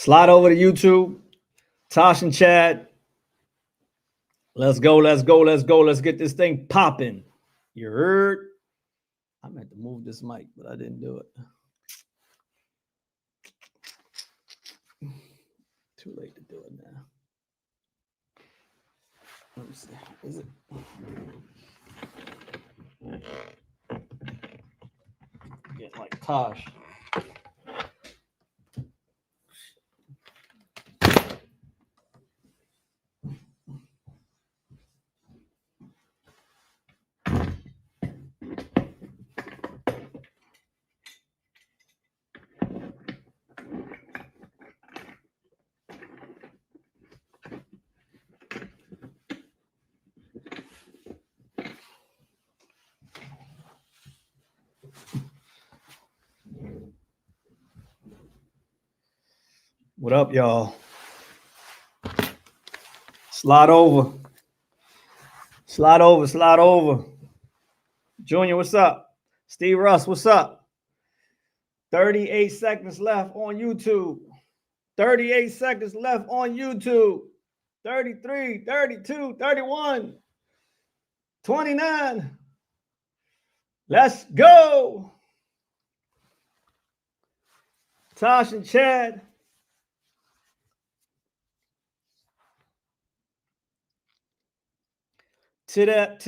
Slide over to YouTube. Tosh and Chad. Let's go. Let's go. Let's go. Let's get this thing popping. You heard? I meant to move this mic, but I didn't do it. Too late to do it now. Let me see. Is it? Get like Tosh. What up, y'all? Slide over. Slide over, slide over. Junior, what's up? Steve Russ, what's up? 38 seconds left on YouTube. 38 seconds left on YouTube. 33, 32, 31, 29. Let's go. Tosh and Chad. To that.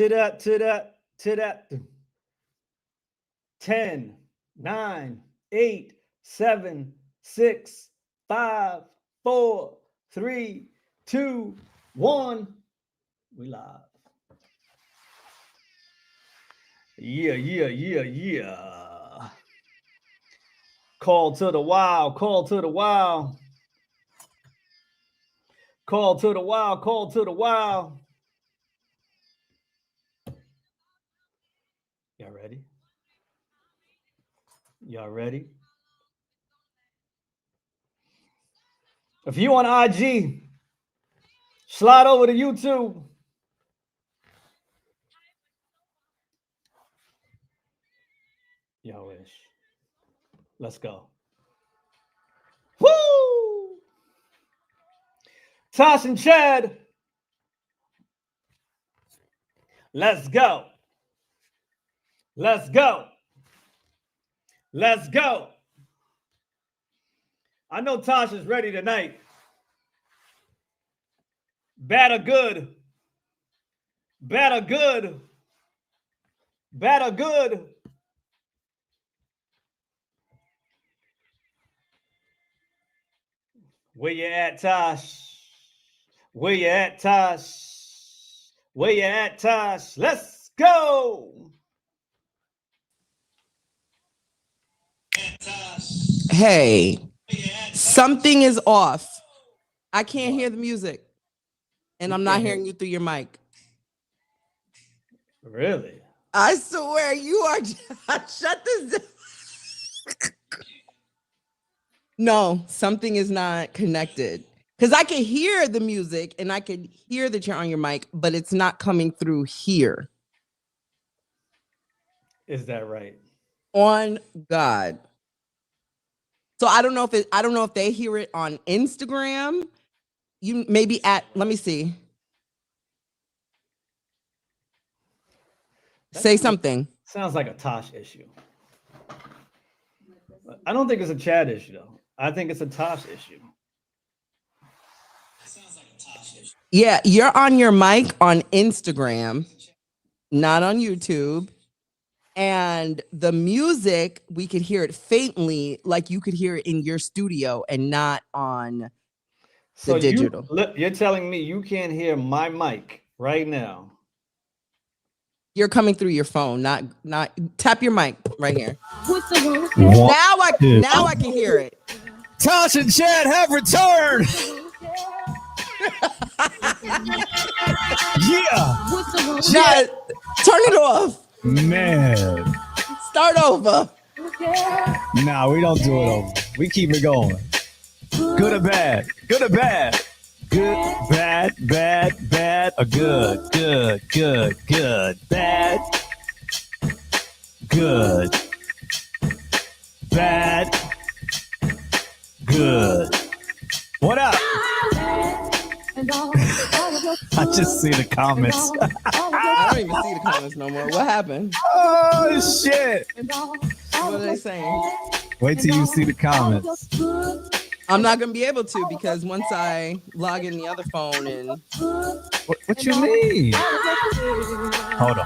10, 9, 8, 7, 6, 5, 4, 3, 2, 1. We live. Yeah. Call to the wild, call to the wild. Call to the wild, call to the wild. Y'all ready? Y'all ready? If you on IG, slide over to YouTube. Y'all wish. Let's go. Woo! Tosh and Chad. Let's go. Let's go. Let's go. I know Tosh is ready tonight. Bad or good? Bad or good? Bad or good? Where you at, Tosh? Where you at, Tosh? Where you at, Tosh? Let's go. Hey, something is off. I can't hear the music, and I'm not hearing you through your mic. Really? I swear you are. Shut this down. No, something is not connected. Because I can hear the music, and I can hear that you're on your mic, but it's not coming through here. Is that right? On God. So I don't know if they hear it on Instagram. You maybe let me see. Say something. Sounds like a Tosh issue. I don't think it's a Chad issue though. I think it's a Tosh issue. Sounds like a Tash issue. Yeah, you're on your mic on Instagram, not on YouTube. And the music, we could hear it faintly, like you could hear it in your studio and not on the digital. You're telling me you can't hear my mic right now? You're coming through your phone, not tap your mic right here. Now I can hear it. Tosh and Chad have returned. Yeah. Chad, turn it off. Man. Start over. Nah, we don't do it over. We keep it going. Good or bad? Good or bad? Good, bad, bad, bad, or good, good, good, good, bad, good, bad, good, What up? I just see the comments. I don't even see the comments no more. What happened? Oh shit! What are they saying? Wait till you see the comments. I'm not gonna be able to because once I log in the other phone and What you mean? Hold on.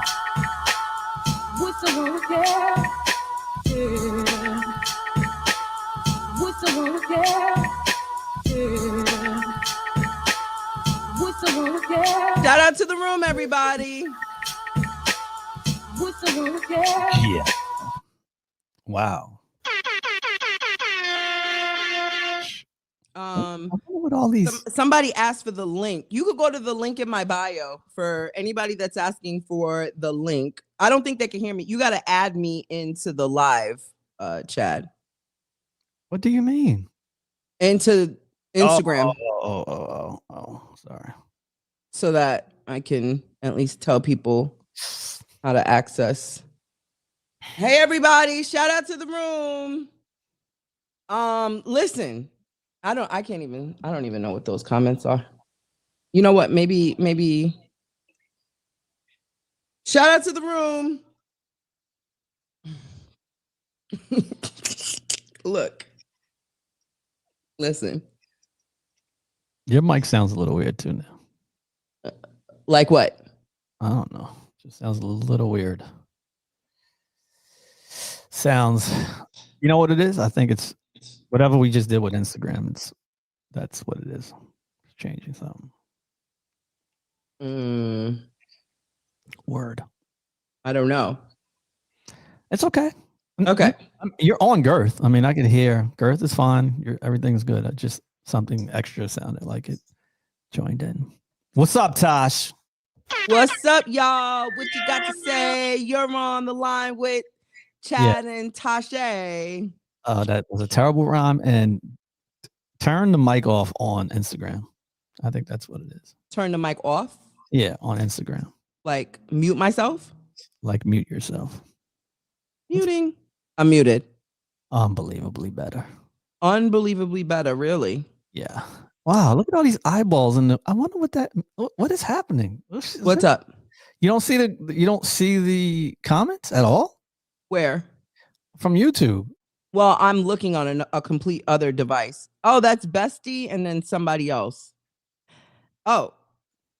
shout out to the room, everybody. Yeah. Wow. What all these? Somebody asked for the link. You could go to the link in my bio for anybody that's asking for the link. I don't think they can hear me. You got to add me into the live, Chad. What do you mean? Into Instagram. Oh, sorry. So that I can at least tell people how to access. Hey, everybody. Shout out to the room. Listen, I don't even know what those comments are. You know what? Maybe shout out to the room. Look. Listen. Your mic sounds a little weird too now. Like what? I don't know. Just sounds a little weird. Sounds, you know what it is? I think it's whatever we just did with Instagram. That's what it is. It's changing something. Word. I don't know. It's okay. Okay. You're on Girth. I mean, I can hear Girth is fine. Everything's good. Just something extra sounded like it joined in. What's up, Tash? What's up, y'all? What you got to say? You're on the line with Chad and Tasha. That was a terrible rhyme. And turn the mic off on Instagram. I think that's what it is. Turn the mic off? Yeah, on Instagram. Like mute myself? Like mute yourself. Muting. I'm muted. Unbelievably better. Unbelievably better, really. Yeah. Wow, look at all these eyeballs I wonder what is happening. What's up? You don't see the comments at all? Where? From YouTube. Well, I'm looking on a complete other device. Oh, that's Bestie and then somebody else. Oh,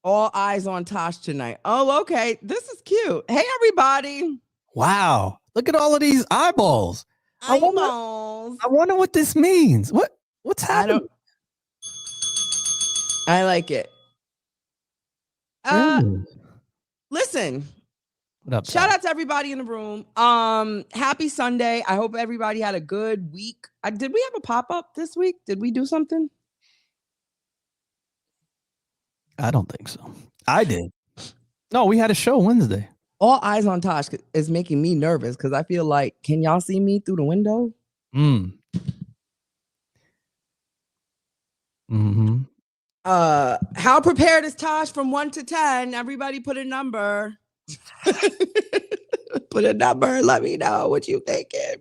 all eyes on Tosh tonight. Oh, okay. This is cute. Hey, everybody. Wow. Look at all of these eyeballs. I wonder what this means. What's happening? I like it. Listen. What up, shout out to everybody in the room. Happy Sunday. I hope everybody had a good week. Did we have a pop-up this week? Did we do something? I don't think so. I did. No, we had a show Wednesday. All eyes on Tosh is making me nervous because I feel like, can y'all see me through the window? How prepared is Tosh from 1 to 10? Everybody put a number. Put a number. Let me know what you thinking.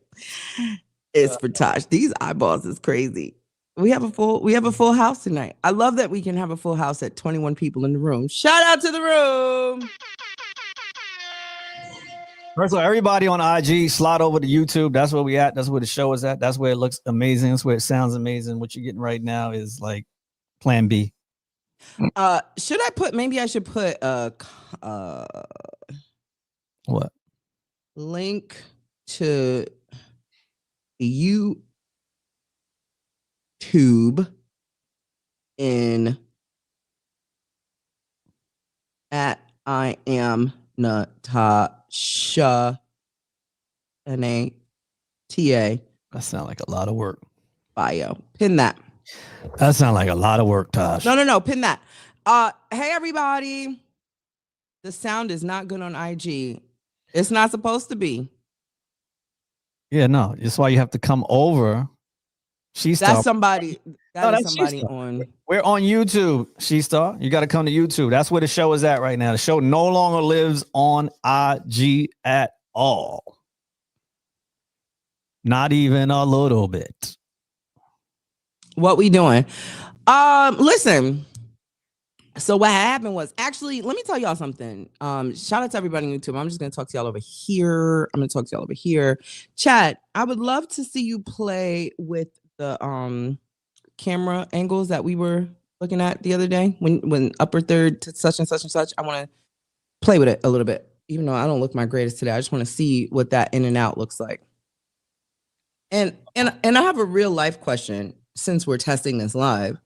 It's for Tosh. These eyeballs is crazy. We have a full house tonight. I love that we can have a full house at 21 people in the room. Shout out to the room. First of all, everybody on IG, slide over to YouTube. That's where we at. That's where the show is at. That's where it looks amazing. That's where it sounds amazing. What you're getting right now is like Plan B. Maybe I should put what? Link to YouTube in at I am Natasha Nata. That sounds like a lot of work. Bio. Pin that. That sounds like a lot of work, Tosh. No. Pin that. Hey everybody. The sound is not good on IG. It's not supposed to be. Yeah, no. That's why you have to come over. That's somebody. That's somebody on. We're on YouTube, She-Star. You got to come to YouTube. That's where the show is at right now. The show no longer lives on IG at all. Not even a little bit. What we doing? Listen. So what happened was, actually, let me tell y'all something. Shout out to everybody on YouTube. I'm just gonna talk to y'all over here. I'm gonna talk to y'all over here. Chat, I would love to see you play with the camera angles that we were looking at the other day when upper third to such and such and such. I want to play with it a little bit, even though I don't look my greatest today. I just want to see what that in and out looks like. And I have a real life question since we're testing this live.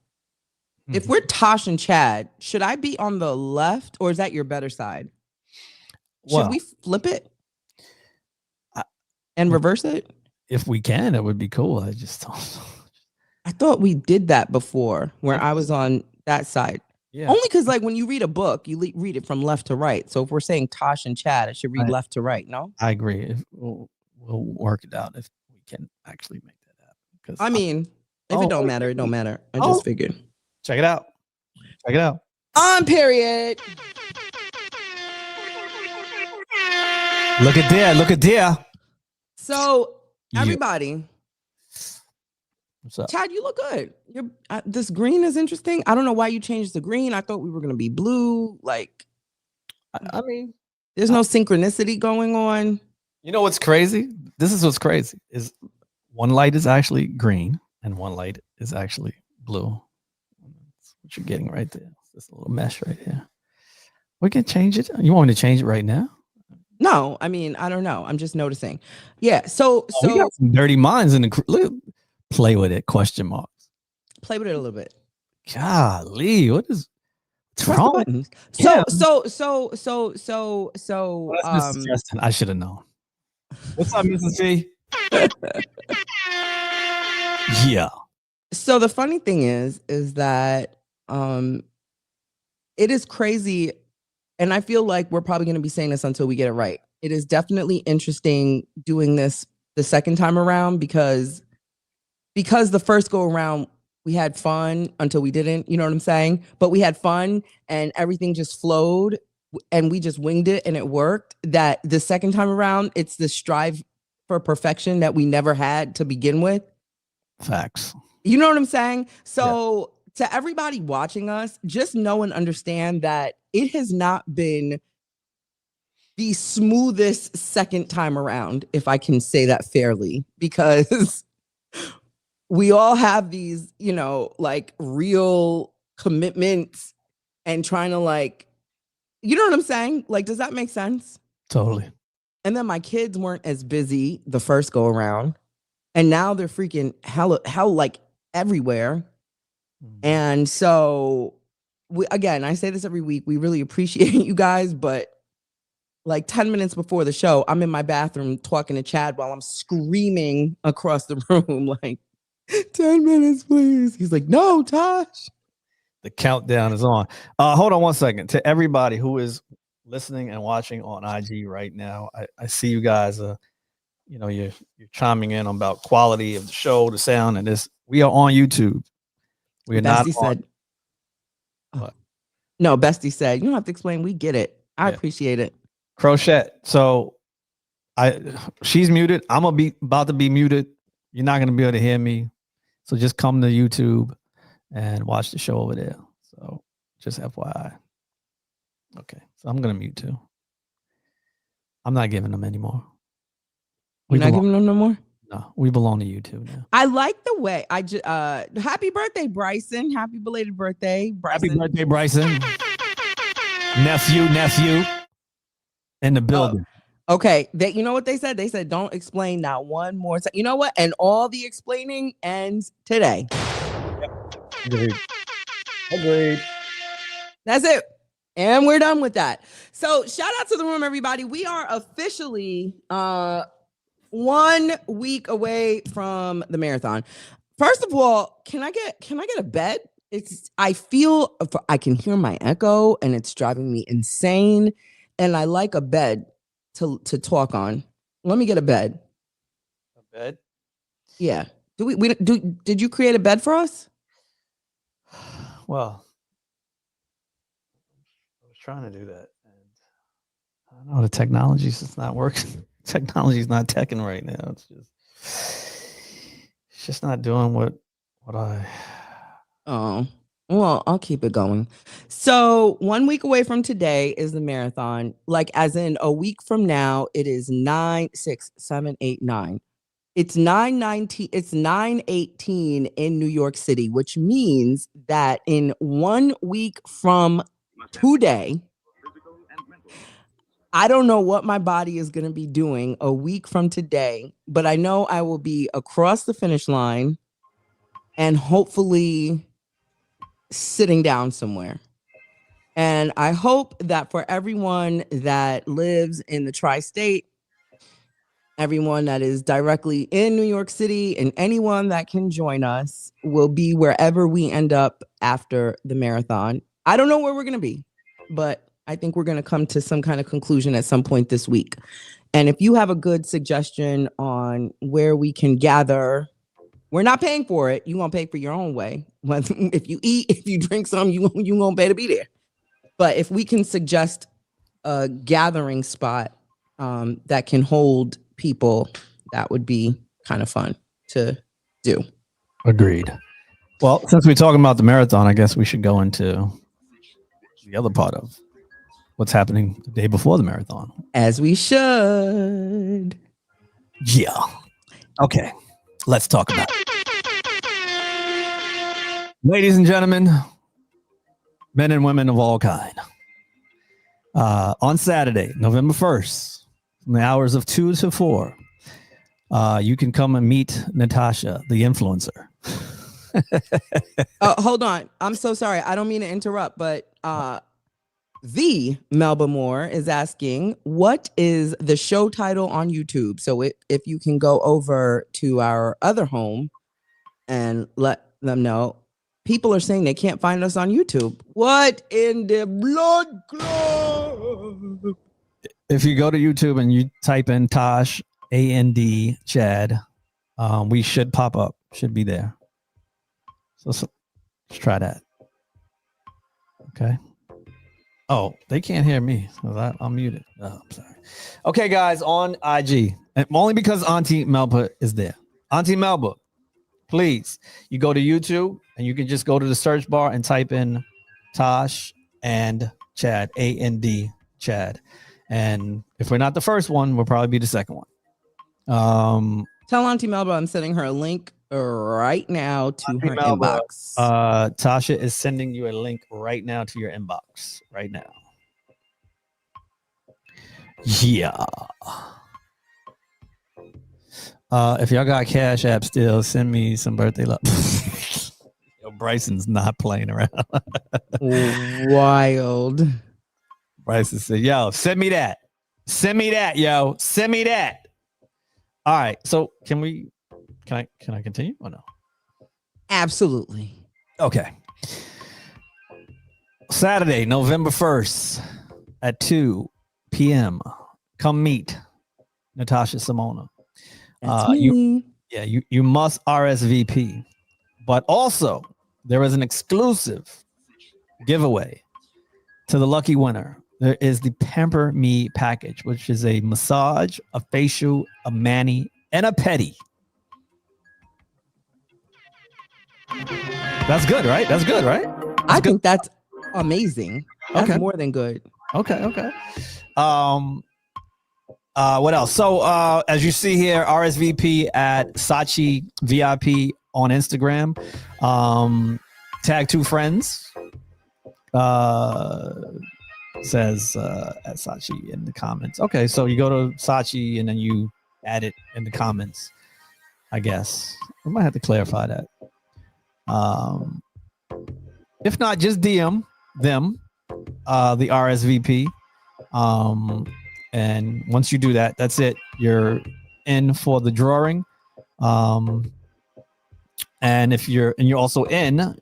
If we're Tosh and Chad, should I be on the left or is that your better side? Should we flip it and reverse it? If we can, it would be cool. I just don't. I thought we did that before where I was on that side. Yeah. Only because like when you read a book, you read it from left to right. So if we're saying Tosh and Chad, it should read left to right, no? I agree. We'll work it out if we can actually make that happen. I mean, if it don't matter, it don't matter. I just figured. Check it out. Check it out. On period. Look at there. Look at there. So everybody. What's up? Chad, you look good. This green is interesting. I don't know why you changed the green. I thought we were going to be blue. Like, I mean, there's no synchronicity going on. You know what's crazy? This is what's crazy is one light is actually green and one light is actually blue. That's what you're getting right there. It's a little mesh right here. We can change it. You want me to change it right now? No, I mean, I don't know. I'm just noticing. Yeah. So we got some dirty minds in the look. Play with it, question marks. Play with it a little bit. Golly, what's wrong? So I should have known. What's up, Mrs. G? Yeah. So the funny thing is that it is crazy, and I feel like we're probably going to be saying this until we get it right. It is definitely interesting doing this the second time around because the first go around we had fun until we didn't, you know what I'm saying? But we had fun and everything just flowed and we just winged it and it worked. That the second time around, it's the strive for perfection that we never had to begin with. Facts. You know what I'm saying? So to everybody watching us, just know and understand that it has not been the smoothest second time around, if I can say that fairly, because we all have these, you know, like real commitments and trying to like, you know what I'm saying? Like, does that make sense? Totally. And then my kids weren't as busy the first go around. And now they're freaking hell like everywhere. And so, again, I say this every week. We really appreciate you guys. But like 10 minutes before the show, I'm in my bathroom talking to Chad while I'm screaming across the room like, 10 minutes, please. He's like, no, Tosh. The countdown is on. Hold on one second. To everybody who is listening and watching on IG right now, I see you guys. You know, you're chiming in about quality of the show, the sound, and this. We are on YouTube. We are Bestie not. Said, what? No, Bestie said, you don't have to explain. We get it. I appreciate it. Crochet. So, she's muted. I'm about to be muted. You're not gonna be able to hear me. So just come to YouTube and watch the show over there. So just FYI. Okay. So I'm going to mute too. I'm not giving them anymore. We're not giving them no more? No, we belong to YouTube now. I like the way I just, happy birthday, Bryson. Happy belated birthday, Bryson. Happy birthday, Bryson. Nephew in the building. Okay, you know what they said? They said, don't explain not one more time. You know what? And all the explaining ends today. Yep. Agreed. That's it. And we're done with that. So shout out to the room, everybody. We are officially 1 week away from the marathon. First of all, can I get a bed? I feel I can hear my echo and it's driving me insane. And I like a bed to talk on. Let me get a bed. A bed? Yeah. Did you create a bed for us? Well, I was trying to do that. And I don't know, the technology's just not working. Technology's not teching right now. It's just not doing what I Oh, well, I'll keep it going. So 1 week away from today is the marathon. Like, as in a week from now, it is 9, 6, 7, 8, 9. It's 9:19. It's 9:18 in New York City, which means that in 1 week from today, I don't know what my body is going to be doing a week from today, but I know I will be across the finish line and hopefully sitting down somewhere. And I hope that for everyone that lives in the tri-state, everyone that is directly in New York City, and anyone that can join us will be wherever we end up after the marathon. I don't know where we're going to be, but I think we're going to come to some kind of conclusion at some point this week. And if you have a good suggestion on where we can gather, we're not paying for it. You won't pay for your own way. If you eat, if you drink some, you won't pay to be there. But if we can suggest a gathering spot that can hold people, that would be kind of fun to do. Agreed. Well, since we're talking about the marathon, I guess we should go into the other part of what's happening the day before the marathon. As we should. Yeah. Okay. Let's talk about it. Ladies and gentlemen, men and women of all kind. On Saturday, November 1st, from the hours of 2 to 4, you can come and meet Natasha, the influencer. Hold on. I'm so sorry. I don't mean to interrupt, but the Melba Moore is asking, what is the show title on YouTube? So if you can go over to our other home and let them know. People are saying they can't find us on YouTube. What in the blood club? If you go to YouTube and you type in Tash, A-N-D, Chad, we should pop up. Should be there. So let's try that. Okay. Oh, they can't hear me. So I'm muted. Oh, I'm sorry. Okay, guys, on IG. And only because Auntie Melba is there. Auntie Melba, please, you go to YouTube and you can just go to the search bar and type in Tash and Chad, A-N-D, Chad. And if we're not the first one, we'll probably be the second one. Tell Auntie Melba I'm sending her a link right now to Auntie her Melba, inbox. Tasha is sending you a link right now to your inbox. Right now. Yeah. If y'all got Cash App still, send me some birthday love. Yo, Bryson's not playing around. Wild. Bryson said, yo, send me that. Send me that, yo. Send me that. All right. So can I continue or no? Absolutely. Okay. Saturday, November 1st at 2 p.m. Come meet Natasha Simona. That's me. You must RSVP. But also, there is an exclusive giveaway to the lucky winner. There is the Pamper Me package, which is a massage, a facial, a mani, and a pedi. That's good, right? That's good, right? I think that's amazing. That's Okay. more than good. Okay. What else? So as you see here, RSVP at Sachi VIP on Instagram. Tag 2 friends. Says at Sachi in the comments. Okay, so you go to Sachi and then you add it in the comments. I guess we might have to clarify that. If not, just DM them the RSVP. And once you do that, that's it. You're in for the drawing. And you're also in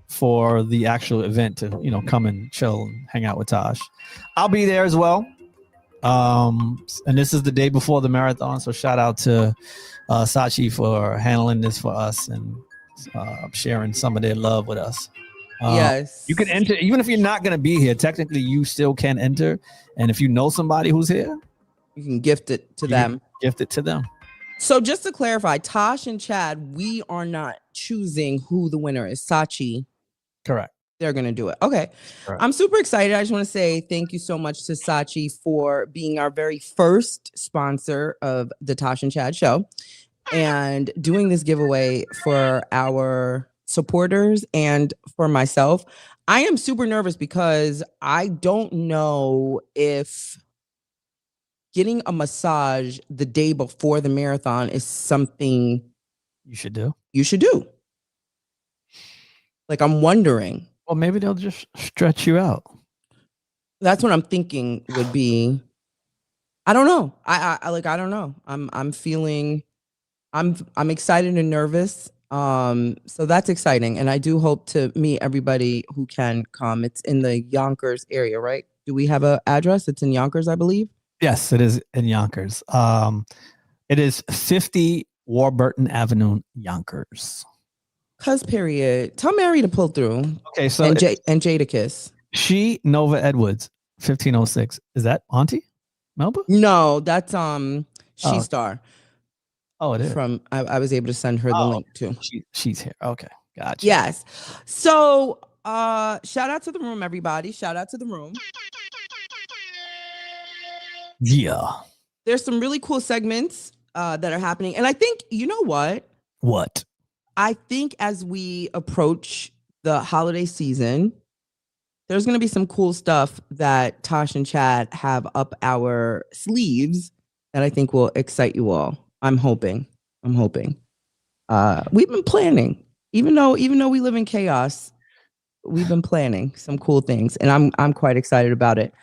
for the actual event to come and chill and hang out with Tash. I'll be there as well. And this is the day before the marathon, so shout out to Sachi for handling this for us and sharing some of their love with us. Yes. You can enter, even if you're not going to be here. Technically, you still can enter. And if you know somebody who's here, you can gift it to them. Gift it to them. So just to clarify, Tosh and Chad, we are not choosing who the winner is. Sachi, Correct. they're going to do it. Okay. Correct. I'm super excited. I just want to say thank you so much to Sachi for being our very first sponsor of the Tosh and Chad show and doing this giveaway for our supporters and for myself. I am super nervous because I don't know if getting a massage the day before the marathon is something You should do. you should do. Like, I'm wondering. Well, maybe they'll just stretch you out. That's what I'm thinking would be. I don't know. I don't know. I'm feeling I'm excited and nervous. So that's exciting. And I do hope to meet everybody who can come. It's in the Yonkers area, right? Do we have an address? It's in Yonkers, I believe. Yes, it is in Yonkers. It is 50 Warburton Avenue, Yonkers. Cuz period. Tell Mary to pull through. Okay, so and Jadakiss. She Nova Edwards, 1506. Is that Auntie Melba? No, that's She Star. Oh, it is. From I was able to send her the link too. She's here. Okay, gotcha. Yes. So shout out to the room, everybody. Shout out to the room. Yeah. There's some really cool segments that are happening. And I think, you know what? What? I think as we approach the holiday season, there's going to be some cool stuff that Tosh and Chad have up our sleeves that I think will excite you all. I'm hoping. We've been planning, even though we live in chaos. We've been planning some cool things, and I'm quite excited about it.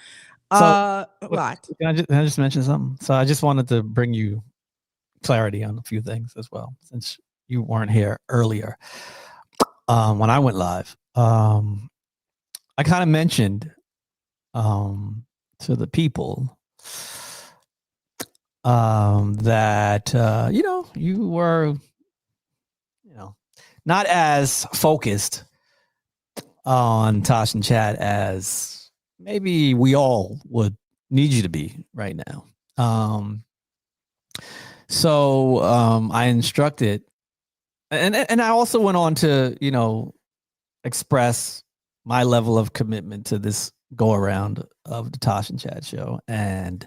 What? Can I just mention something? So I just wanted to bring you clarity on a few things as well, since you weren't here earlier when I went live. I kind of mentioned to the people that you were not as focused on Tosh and Chad as maybe we all would need you to be right now. So I instructed, and I also went on to express my level of commitment to this go around of the Tosh and Chad show. And,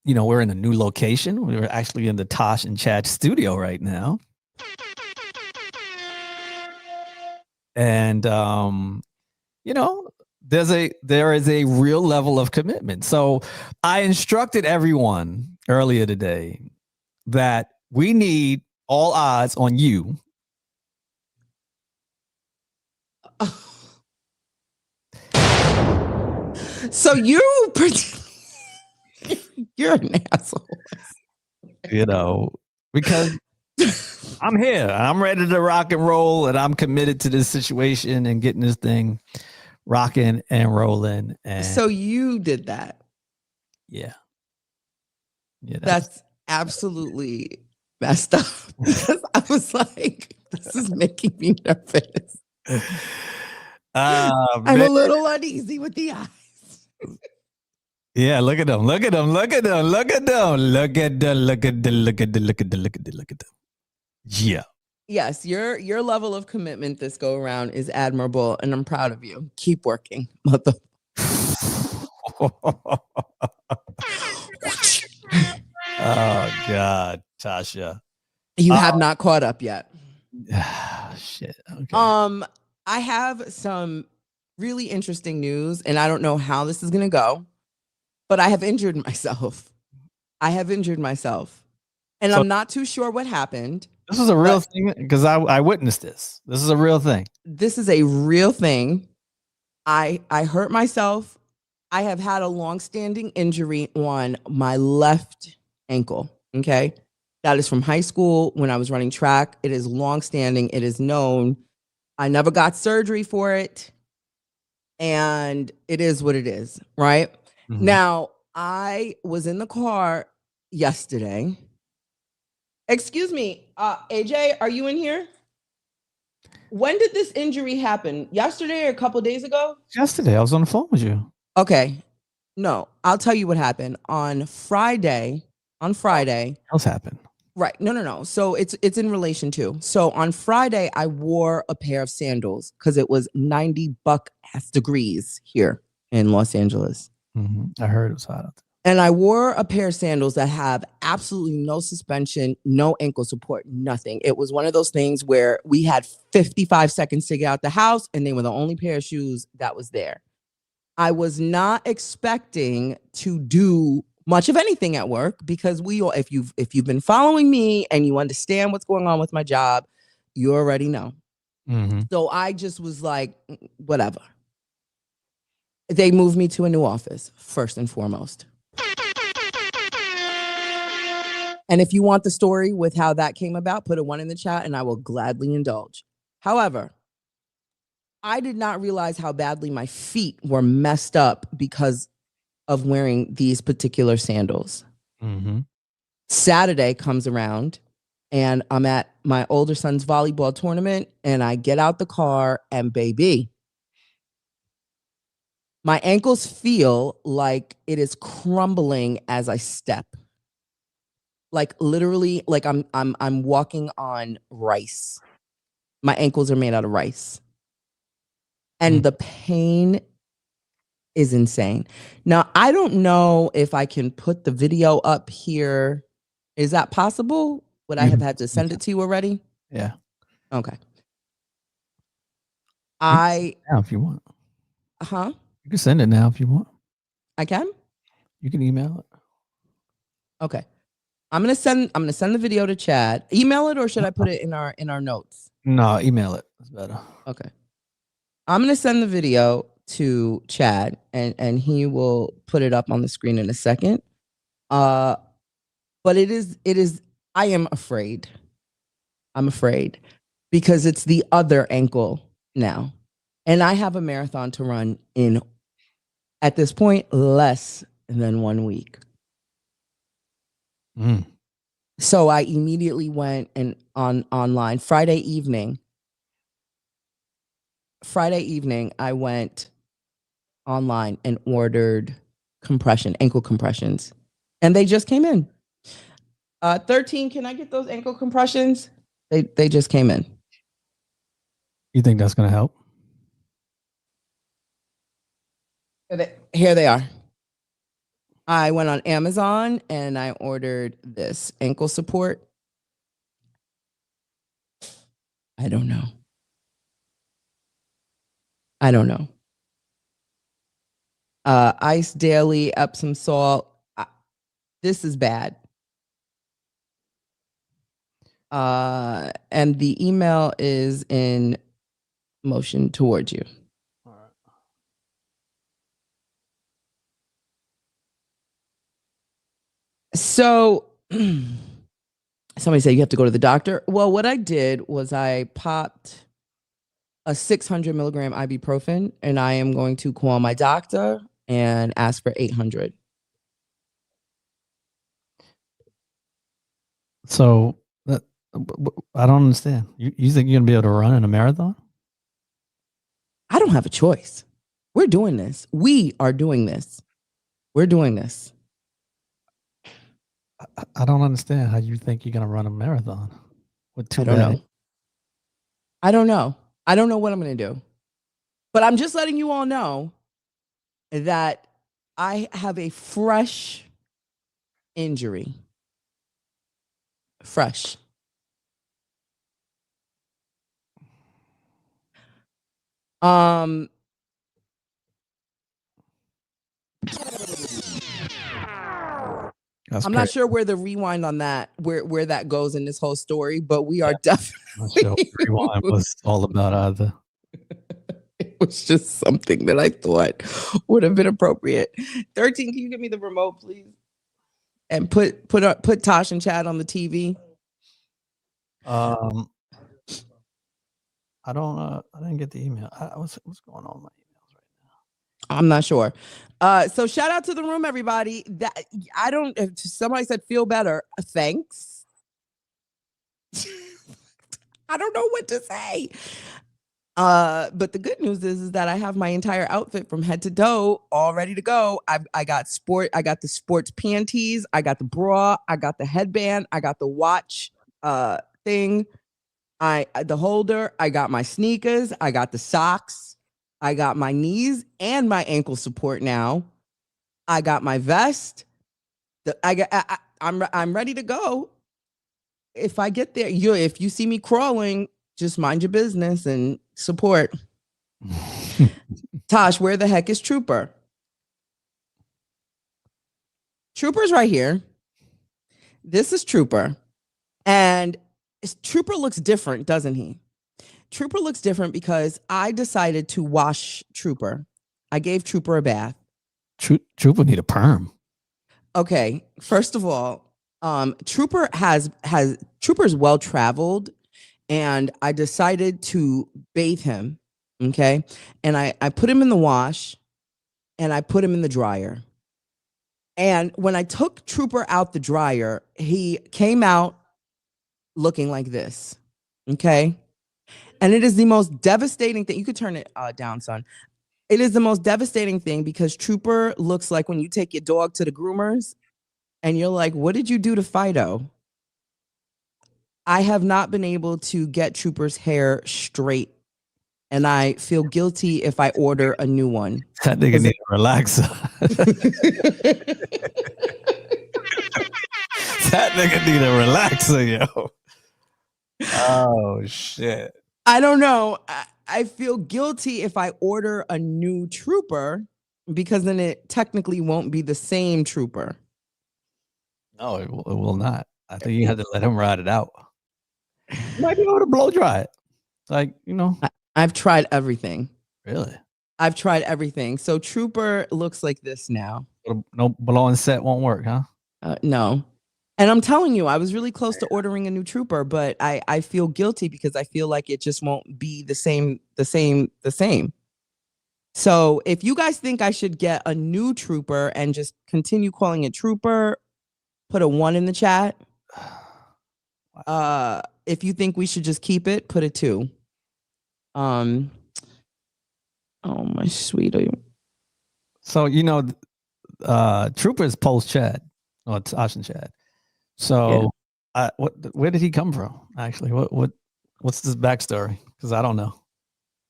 we're in a new location. We're actually in the Tosh and Chad studio right now. And, there is a real level of commitment. So I instructed everyone earlier today that we need all eyes on you. So you're an asshole. Because I'm here and I'm ready to rock and roll, and I'm committed to this situation and getting this thing rocking and rolling. And so you did that. Yeah. That's absolutely messed up. Because I was like, this is making me nervous. I'm a little uneasy with the eyes. Yeah, look at them. Yeah. Yes, your level of commitment this go around is admirable, and I'm proud of you. Keep working, mother. Oh God, Tasha. You have not caught up yet. Shit. Okay. I have some really interesting news, and I don't know how this is gonna go, but I have injured myself. And I'm not too sure what happened. This is a real thing because I witnessed this. This is a real thing. This is a real thing. I hurt myself. I have had a long-standing injury on my left ankle. Okay. That is from high school when I was running track. It is long-standing. It is known. I never got surgery for it. And it is what it is. Right. Mm-hmm. Now, I was in the car yesterday. Excuse me, AJ, are you in here? When did this injury happen? Yesterday or a couple days ago? Yesterday. I was on the phone with you. Okay. No, I'll tell you what happened. On Friday, on Friday. What's happened? Right. No. So it's in relation to. So on Friday, I wore a pair of sandals because it was 90 ass degrees here in Los Angeles. I heard it was hot out there. And I wore a pair of sandals that have absolutely no suspension, no ankle support, nothing. It was one of those things where we had 55 seconds to get out the house, and they were the only pair of shoes that was there. I was not expecting to do much of anything at work because if you've been following me and you understand what's going on with my job, you already know. So I just was like, whatever. They moved me to a new office, first and foremost. And if you want the story with how that came about, put a 1 in the chat and I will gladly indulge. However, I did not realize how badly my feet were messed up because of wearing these particular sandals. Saturday comes around and I'm at my older son's volleyball tournament and I get out the car and baby, my ankles feel like it is crumbling as I step. Like literally, like I'm walking on rice. My ankles are made out of rice. And the pain is insane. Now, I don't know if I can put the video up here. Is that possible? Would I have had to send it to you already? Yeah. Okay. Now if you want. You can send it now if you want. I can? You can email it. Okay. I'm gonna send the video to Chad. Email it or should I put it in our notes? No, email it. That's better. Okay. I'm gonna send the video to Chad and he will put it up on the screen in a second. But it is I am afraid. I'm afraid because it's the other ankle now. And I have a marathon to run in, at this point, less than 1 week. So I immediately went and online Friday evening, I went online and ordered ankle compressions, and they just came in. 13, can I get those ankle compressions? They just came in. You think that's going to help? Here they are. I went on Amazon and I ordered this ankle support. I don't know. Ice daily, Epsom salt. This is bad. And the email is in motion towards you. All right. So somebody said you have to go to the doctor. Well, what I did was I popped a 600 milligram ibuprofen, and I am going to call my doctor and ask for 800. So I don't understand. You think you're gonna be able to run in a marathon? I don't have a choice. We're doing this. We are doing this. We're doing this. I don't understand how you think you're gonna run a marathon with two. I don't know. I don't know. I don't know what I'm gonna do. But I'm just letting you all know that I have a fresh injury. Fresh. I'm not sure where the rewind on that, where that goes in this whole story, but we are definitely. Sure rewind was all about either. It was just something that I thought would have been appropriate. 13, can you give me the remote, please? And put Tash and Chad on the TV. I didn't get the email. What's going on with my emails right now? I'm not sure. So shout out to the room, everybody. That if somebody said feel better, thanks. I don't know what to say. But the good news is that I have my entire outfit from head to toe all ready to go. I got the sports panties, I got the bra, I got the headband, I got the watch thing, the holder, I got my sneakers, I got the socks, I got my knees and my ankle support now. I got my vest. I'm ready to go. If I get there, if you see me crawling, just mind your business and support. Tosh, where the heck is Trooper? Trooper's right here. This is Trooper. And Trooper looks different, doesn't he? Trooper looks different because I decided to wash Trooper. I gave Trooper a bath. Trooper need a perm. Okay, first of all, Trooper Trooper's well traveled, and I decided to bathe him. Okay, and I put him in the wash, and I put him in the dryer. And when I took Trooper out the dryer, he came out looking like this. Okay, and it is the most devastating thing. You could turn it down, son. It is the most devastating thing because Trooper looks like when you take your dog to the groomers and you're like, what did you do to Fido? I have not been able to get Trooper's hair straight, and I feel guilty if I order a new one. That nigga need a relaxer. That nigga need a relaxer, yo. Oh, shit. I don't know. I feel guilty if I order a new Trooper because then it technically won't be the same Trooper. No, it will not. I think you have to let him ride it out. You might be able to blow dry it. Like, you know. I've tried everything. Really? I've tried everything. So Trooper looks like this now. No blowing set won't work, huh? No. And I'm telling you, I was really close to ordering a new Trooper, but I feel guilty because I feel like it just won't be the same. So if you guys think I should get a new Trooper and just continue calling it Trooper, put a 1 in the chat. If you think we should just keep it, put a 2. Oh my sweetie. So Trooper's post Chad or Tash and Chad. So yeah. Where did he come from? Actually, what's this backstory? Because I don't know.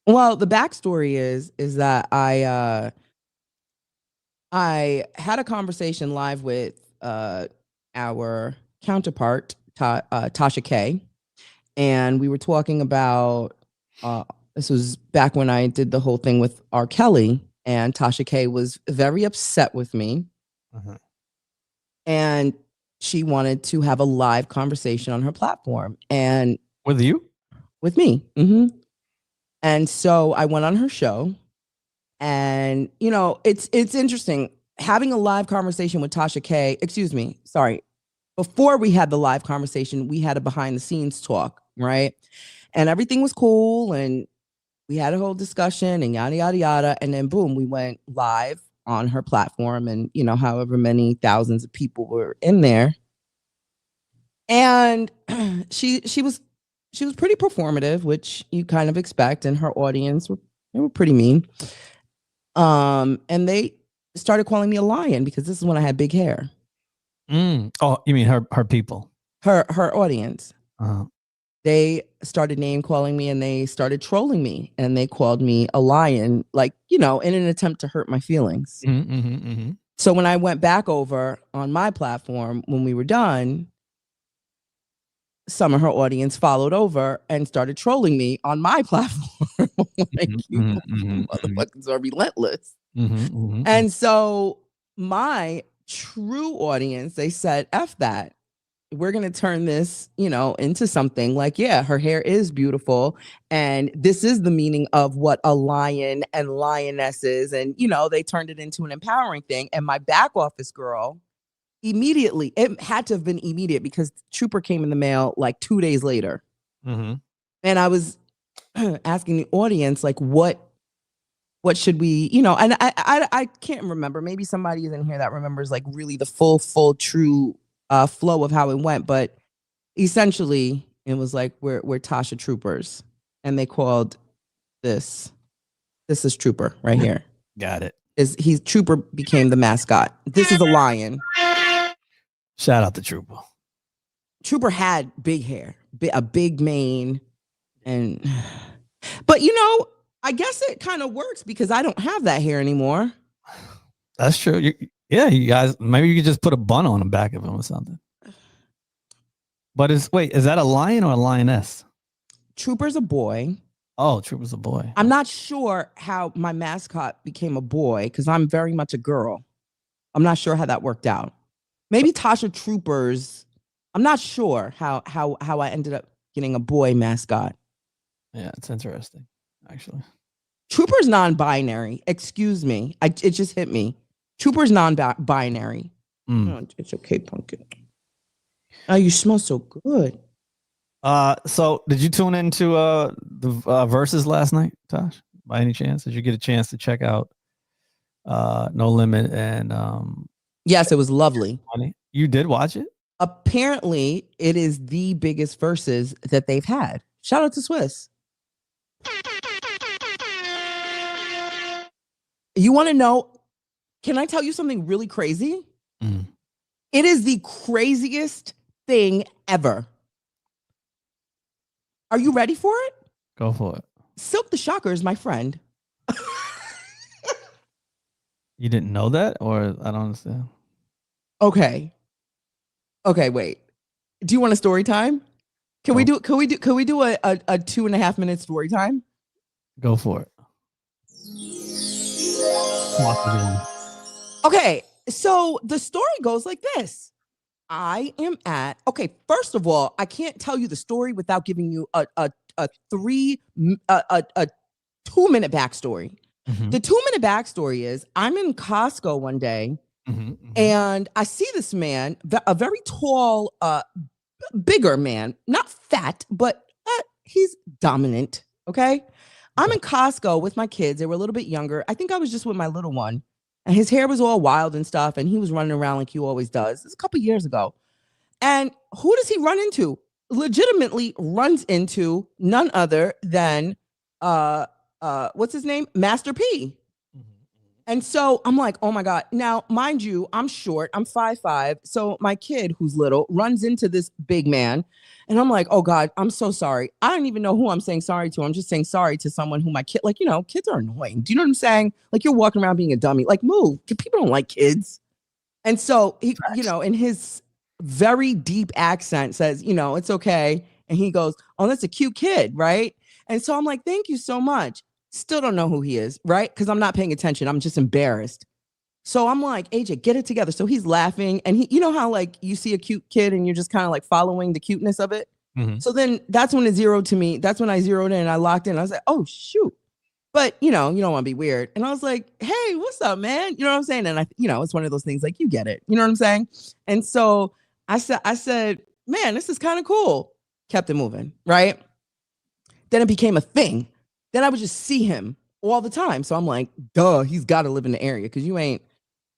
Well, the backstory is that I had a conversation live with our counterpart Tasha K, and we were talking about this was back when I did the whole thing with R. Kelly, and Tasha K was very upset with me, and she wanted to have a live conversation on her platform. And with you? With me. Mm-hmm. And so I went on her show, and it's interesting having a live conversation with Tasha K. Before we had the live conversation, we had a behind the scenes talk, right? And everything was cool, and we had a whole discussion and yada, yada, yada. And then boom, we went live on her platform, and however many thousands of people were in there. And she was pretty performative, which you kind of expect, and her audience were pretty mean. And they started calling me a lion because this is when I had big hair. Oh, you mean her people? Her audience. Uh-huh. They started name calling me, and they started trolling me, and they called me a lion, like, in an attempt to hurt my feelings. So when I went back over on my platform, when we were done, some of her audience followed over and started trolling me on my platform. Like, you motherfuckers are relentless. And so my true audience, they said, F that. We're going to turn this, into something like, yeah, her hair is beautiful. And this is the meaning of what a lion and lioness is. And, they turned it into an empowering thing. And my back office girl, immediately, it had to have been immediate because Trooper came in the mail like 2 days later. And I was asking the audience, like, what should we, and I can't remember. Maybe somebody is in here that remembers like really the full true flow of how it went, but essentially it was like we're Tasha Troopers, and they called this. This is Trooper right here. Got it. Trooper became the mascot. This is a lion. Shout out to Trooper. Trooper had big hair, a big mane, but I guess it kind of works because I don't have that hair anymore. That's true. You guys, maybe you could just put a bun on the back of him or something. But is that a lion or a lioness? Trooper's a boy. Oh, Trooper's a boy. I'm not sure how my mascot became a boy because I'm very much a girl. I'm not sure how that worked out. Maybe Tasha Troopers. I'm not sure how I ended up getting a boy mascot. Yeah, it's interesting, actually. Trooper's non-binary. Excuse me. It just hit me. Trooper's non-binary. Oh, it's okay, Pumpkin. Oh, you smell so good. So did you tune into the verses last night, Tosh? By any chance? Did you get a chance to check out No Limit and Yes, it was lovely. You did watch it? Apparently, it is the biggest verses that they've had. Shout out to Swiss. You want to know? Can I tell you something really crazy? It is the craziest thing ever. Are you ready for it? Go for it. Silk the Shocker is my friend. You didn't know that, or I don't understand. Okay, wait. Do you want a story time? Can we do a 2.5 minute story time? Go for it. Okay, so the story goes like this. I am at, first of all, I can't tell you the story without giving you a 2-minute backstory. Mm-hmm. The 2-minute backstory is I'm in Costco one day and I see this man, a very tall, bigger man, not fat, but he's dominant. Okay. I'm in Costco with my kids. They were a little bit younger. I think I was just with my little one. And his hair was all wild and stuff. And he was running around like he always does. It's a couple years ago. And who does he run into? Legitimately runs into none other than, what's his name? Master P. And so I'm like, oh my God. Now, mind you, I'm short. I'm 5'5". So my kid, who's little, runs into this big man. And I'm like, oh God, I'm so sorry. I don't even know who I'm saying sorry to. I'm just saying sorry to someone who my kid, kids are annoying. Do you know what I'm saying? Like, you're walking around being a dummy. Like, move. People don't like kids. And so he, in his very deep accent says, it's okay. And he goes, oh, that's a cute kid, right? And so I'm like, thank you so much. Still don't know who he is, right? Because I'm not paying attention. I'm just embarrassed. So I'm like, AJ, get it together. So he's laughing. And he, how like you see a cute kid and you're just kind of like following the cuteness of it. Mm-hmm. So then that's when it zeroed to me. That's when I zeroed in and I locked in. I was like, oh, shoot. But, you don't want to be weird. And I was like, hey, what's up, man? You know what I'm saying? And I, it's one of those things like, you get it. You know what I'm saying? And so I said, man, this is kind of cool. Kept it moving, right? Then it became a thing. Then I would just see him all the time. So I'm like, duh, he's got to live in the area because you ain't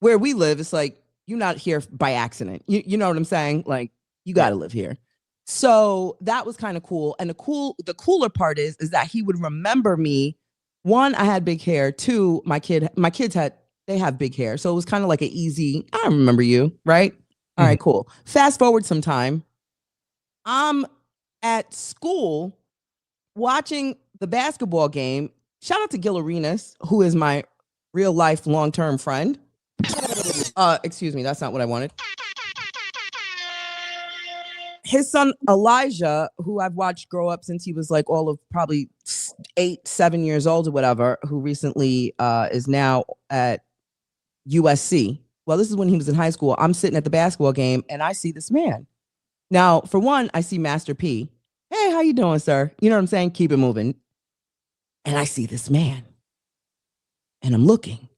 where we live. It's like, you're not here by accident. You know what I'm saying? Like, you got to live here. So that was kind of cool. And the cooler part is that he would remember me. One, I had big hair. Two, my kids they have big hair. So it was kind of like an easy, I remember you, right? All right, cool. Fast forward some time. I'm at school watching the basketball game. Shout out to Gil Arenas, who is my real life long-term friend. Excuse me, that's not what I wanted. His son Elijah, who I've watched grow up since he was like all of probably 8-7 years old or whatever, who recently is now at USC. Well, this is when he was in high school. I'm sitting at the basketball game and I see this man. Now, for one, I see Master P. Hey, how you doing, sir? You know what I'm saying? Keep it moving. And I see this man. And I'm looking.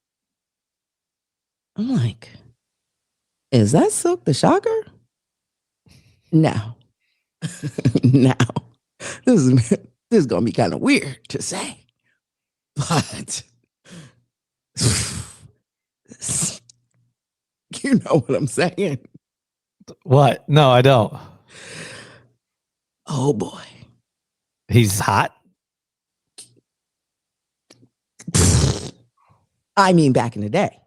I'm like, is that Silk the Shocker? No. No. This is going to be kind of weird to say. But you know what I'm saying? What? No, I don't. Oh, boy. He's hot? I mean, back in the day.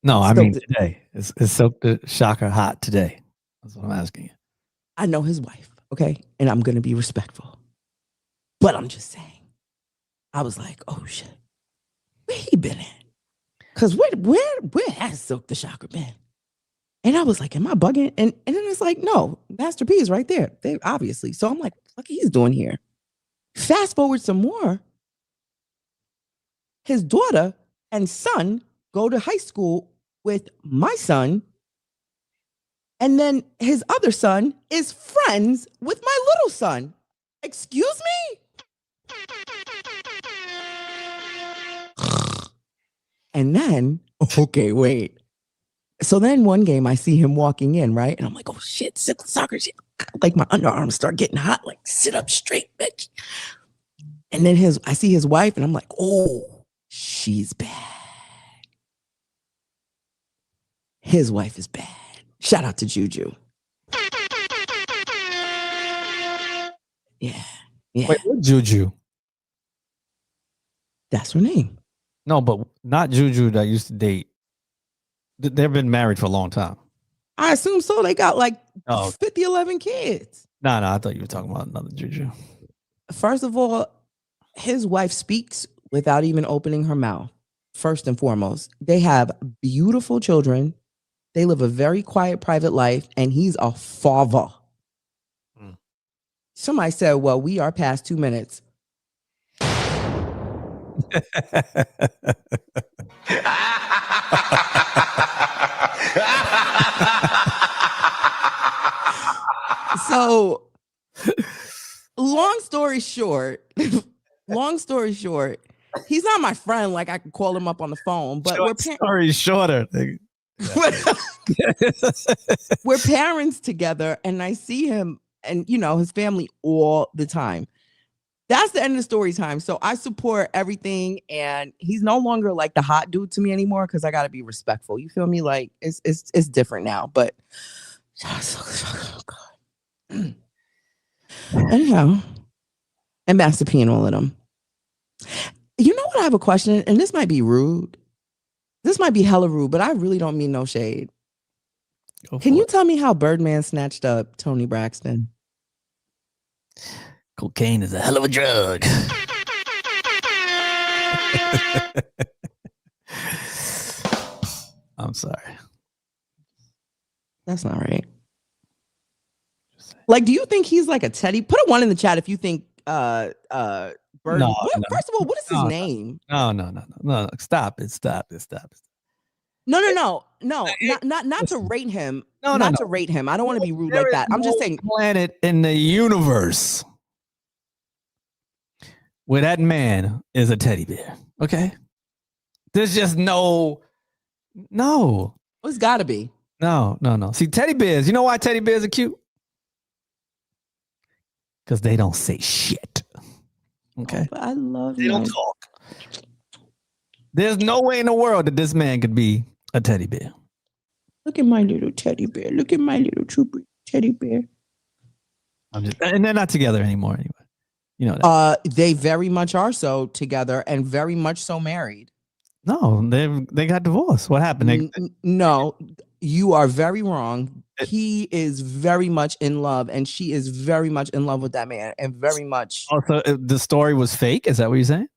No, I Still mean d- today. Is Silk the Shocker hot today? That's what I'm asking you. I know his wife, okay? And I'm going to be respectful. But I'm just saying, I was like, oh shit, where he been at? Because where has Silk the Shocker been? And I was like, am I bugging? And then it's like, no, Master P is right there. They obviously. So I'm like, what he's doing here? Fast forward some more. His daughter and son go to high school with my son. And then his other son is friends with my little son. Excuse me? And then, okay, wait. So then one game I see him walking in, right? And I'm like, oh shit, soccer shit. Like my underarms start getting hot, like sit up straight, bitch. And then I see his wife, and I'm like, oh, she's bad. His wife is bad. Shout out to Juju. Yeah. Yeah. Wait, what Juju? That's her name. No, but not Juju that used to date. They've been married for a long time. I assume so. They got like Oh. 11 kids. No, I thought you were talking about another Juju. First of all, his wife speaks without even opening her mouth. First and foremost, they have beautiful children. They live a very quiet, private life, and he's a father. Somebody said, well, we are past 2 minutes. So, long story short, he's not my friend. Like I could call him up on the phone, but story shorter. We're parents together, and I see him and his family all the time. That's the end of the story time. So I support everything, and he's no longer like the hot dude to me anymore because I got to be respectful. You feel me? Like it's different now. But oh God. Anyhow, and Master P and all of them. You know what? I have a question, and this might be rude. This might be hella rude, but I really don't mean no shade. Can you tell me how Birdman snatched up Toni Braxton? Cocaine is a hell of a drug. I'm sorry. That's not right. Like, do you think he's like a teddy? Put a 1 in the chat if you think Bird. No. First of all, what is his name? No. Stop it. No. Not to rate him. Not to rate him. I don't want to be rude like that. I'm just saying, planet in the universe where that man is a teddy bear. Okay, there's just no. It's got to be. No. See, teddy bears. You know why teddy bears are cute? Because they don't say shit. Okay, but I love. They don't talk. There's no way in the world that this man could be a teddy bear. Look at my little teddy bear. Look at my little trooper teddy bear. And they're not together anymore anyway. You know that. They very much are so together and very much so married. No, they got divorced. What happened? No, you are very wrong. He is very much in love, and she is very much in love with that man, and very much. Also, the story was fake. Is that what you're saying?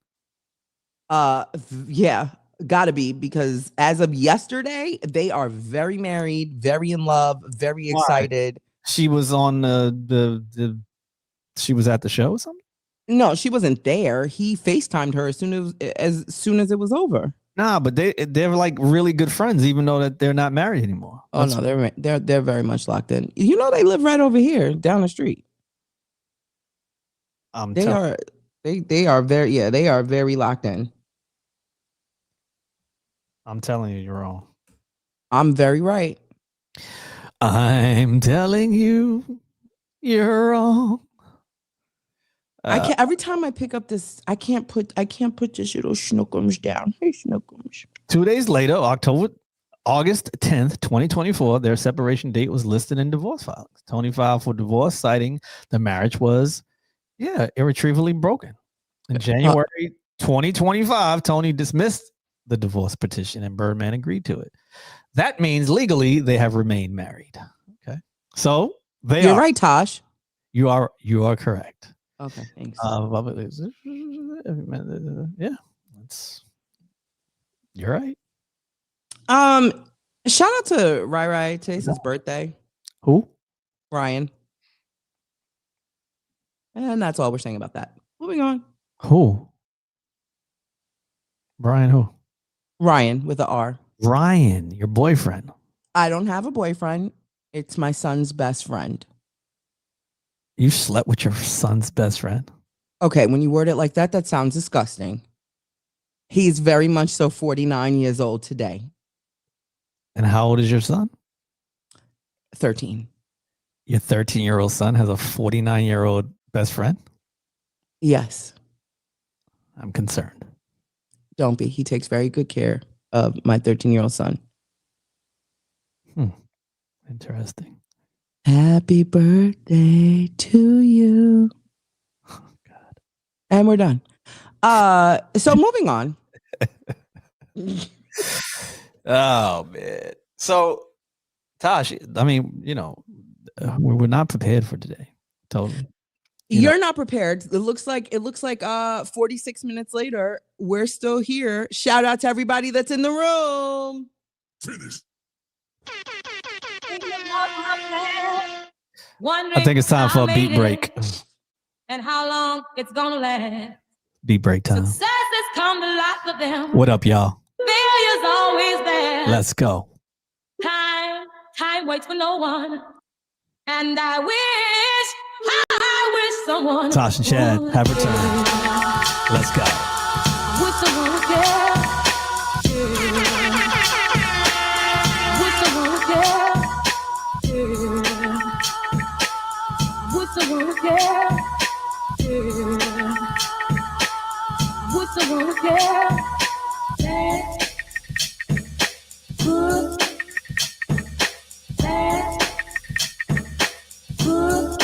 Yeah, gotta be, because as of yesterday, they are very married, very in love, very excited. She was on she was at the show or something? No, she wasn't there. He FaceTimed her as soon as it was over. Nah, but they're like really good friends, even though that they're not married anymore. Oh no, they're very much locked in. You know, they live right over here down the street. They are very locked in. I'm telling you, you're wrong. I'm very right. I'm telling you, you're wrong. I can't. Every time I pick up this, I can't put this little Snookums down. Hey, Snookums. 2 days later, August 10th, 2024, their separation date was listed in divorce filings. Toni filed for divorce, citing the marriage was, irretrievably broken. In January 2025, Toni dismissed the divorce petition, and Birdman agreed to it. That means legally they have remained married. Okay, so You're right, Tosh. You are correct. Okay, thanks. Yeah, you're right. Shout out to Rai. Today's his birthday. Who? Ryan. And that's all we're saying about that. Moving on. Who? Brian who? Ryan with the R. Ryan, your boyfriend. I don't have a boyfriend. It's my son's best friend. You slept with your son's best friend? Okay, when you word it like that, that sounds disgusting. He's very much so 49 years old today. And how old is your son? 13. Your 13-year-old son has a 49-year-old best friend? Yes. I'm concerned. Don't be. He takes very good care of my 13-year-old son. Interesting. Happy birthday to you. Oh, God. And we're done. So moving on. Oh, man. So, Tash, I mean, we're not prepared for today. Totally. You're not prepared. It looks like 46 minutes later, we're still here. Shout out to everybody that's in the room. Finish. I think it's time for a beat break. And how long it's gonna last. Beat break time. Success has come to lots of them. What up, y'all? Failure's always there. Let's go. Time waits for no one. And I wish someone. Tash and Chad have returned. Let's go. Wish someone would care. Wish someone would care. Wish someone would care. Wish someone would care. Good. Bad. Good.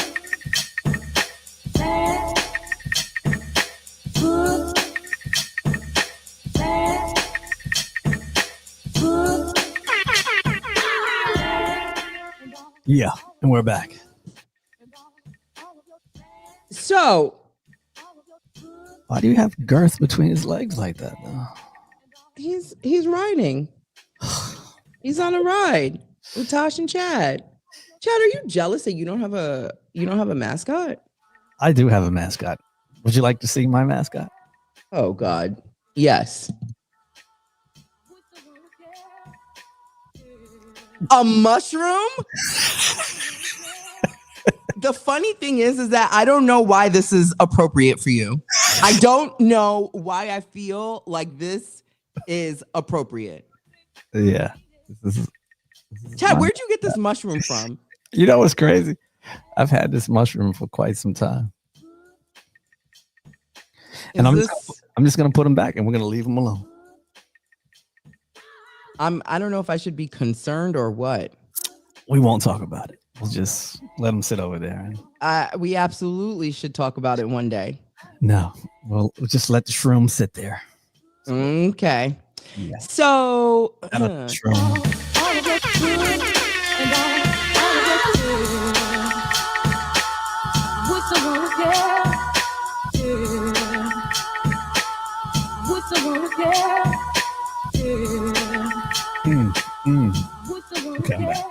Bad. Good. Bad. Good. Yeah, and we're back. So, why do you have girth between his legs like that, though? He's riding. He's on a ride with Tosh and Chad. Chad, are you jealous that you don't have a mascot? I do have a mascot. Would you like to see my mascot? Oh God, yes. A mushroom? The funny thing is that I don't know why this is appropriate for you. I don't know why I feel like this is appropriate. Yeah. Chad, where'd you get this mushroom from? You know what's crazy? I've had this mushroom for quite some time. And I'm just gonna put him back and we're gonna leave him alone. I don't know if I should be concerned or what. We won't talk about it. We'll just let him sit over there. We absolutely should talk about it one day. No, we'll just let the shroom sit there. Okay. Yeah. So Okay, I'm back.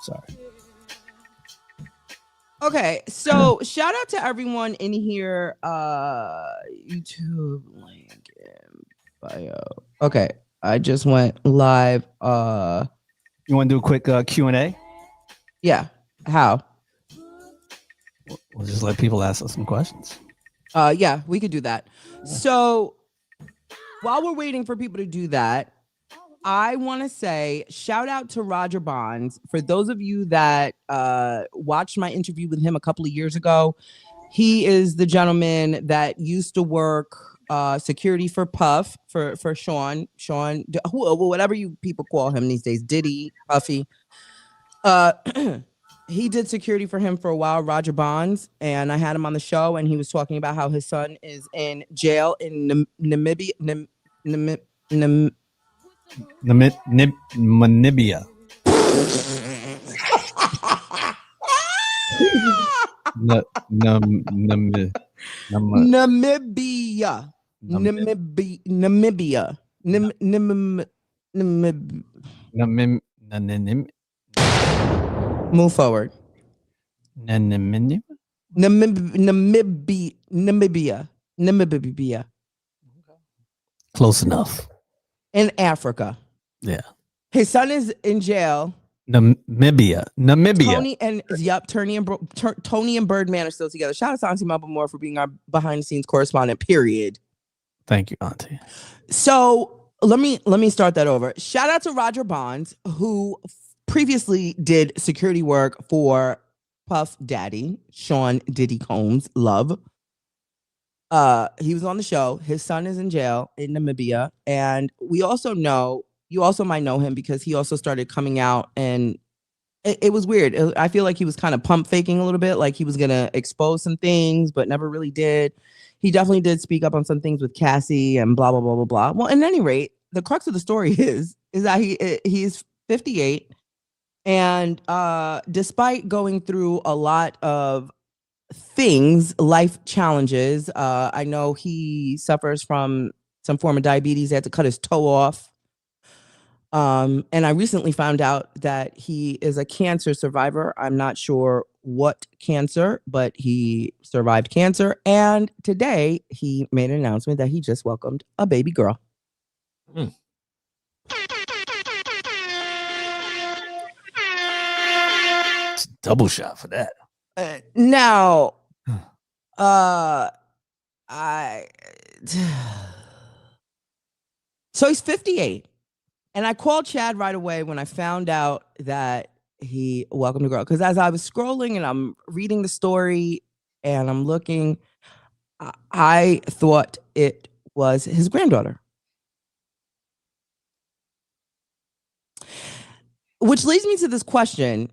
Sorry. Okay, so shout out to everyone in here. YouTube link in bio. Okay, I just went live. You want to do a quick Q&A? Yeah. How? We'll just let people ask us some questions. Yeah, we could do that. So while we're waiting for people to do that, I want to say shout out to Roger Bonds. For those of you that watched my interview with him a couple of years ago, he is the gentleman that used to work security for Puff, for Sean, whatever you people call him these days, Diddy, Puffy. He did security for him for a while, Roger Bonds, and I had him on the show, and he was talking about how his son is in jail in Namibia. Nam- Namibia. Namibia. Namibia. Namibia. Move forward. Namibia. Close enough. In Africa. Yeah. His son is in jail. Namibia. Tony and Tony and Birdman are still together. Shout out to Auntie Mama Moore for being our behind the scenes correspondent. Period. Thank you, Auntie. So let me start that over. Shout out to Roger Bonds, who previously did security work for Puff Daddy, Sean Diddy Combs, love. He was on the show. His son is in jail in Namibia, and you also might know him because he also started coming out, and it was weird. I feel like he was kind of pump faking a little bit, like he was gonna expose some things, but never really did. He definitely did speak up on some things with Cassie and blah blah blah blah blah. Well, at any rate, the crux of the story is that he's 58, and despite going through a lot of things, life challenges, I know he suffers from some form of diabetes. He had to cut his toe off. And I recently found out that he is a cancer survivor. I'm not sure what cancer, but he survived cancer. And today he made an announcement that he just welcomed a baby girl. Double shot for that. Now, so he's 58. And I called Chad right away when I found out that he welcomed a girl. Because as I was scrolling and I'm reading the story and I'm looking, I thought it was his granddaughter. Which leads me to this question.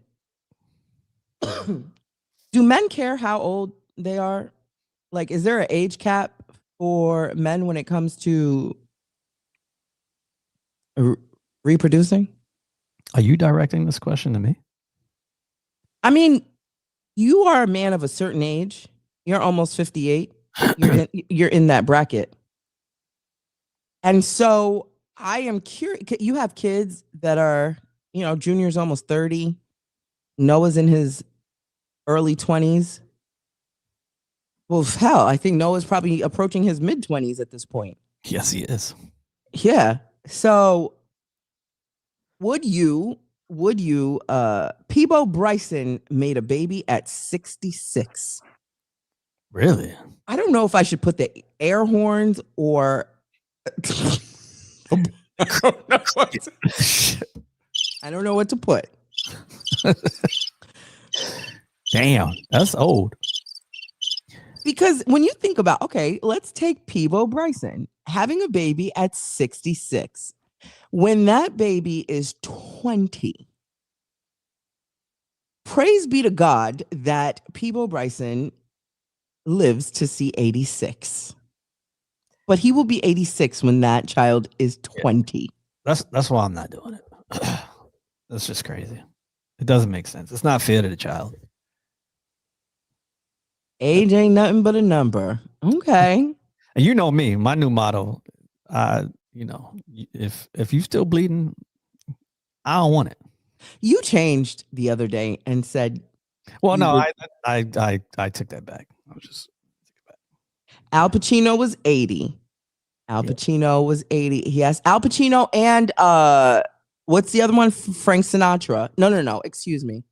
Do men care how old they are? Like, is there an age cap for men when it comes to reproducing? Are you directing this question to me? I mean, you are a man of a certain age. You're almost 58. You're in that bracket. And so I am curious. You have kids that are, Junior's almost 30. Noah's in his early 20s. Well, hell, I think Noah's probably approaching his mid-20s at this point. Yes, he is. Yeah. So would you Peebo Bryson made a baby at 66. Really? I don't know if I should put the air horns or I don't know what to put. Damn, that's old. Because when you think about, okay, let's take Peebo Bryson having a baby at 66. When that baby is 20, praise be to God that Peebo Bryson lives to see 86. But he will be 86 when that child is 20. That's why I'm not doing it. That's just crazy. It doesn't make sense. It's not fair to the child. Age ain't nothing but a number. Okay. And you know me, my new motto, if you still bleeding, I don't want it. You changed the other day and said, well, no, I took that back. I was just Al Pacino was 80. Al Pacino was 80. He has Al Pacino and what's the other one? Frank Sinatra. No. Excuse me.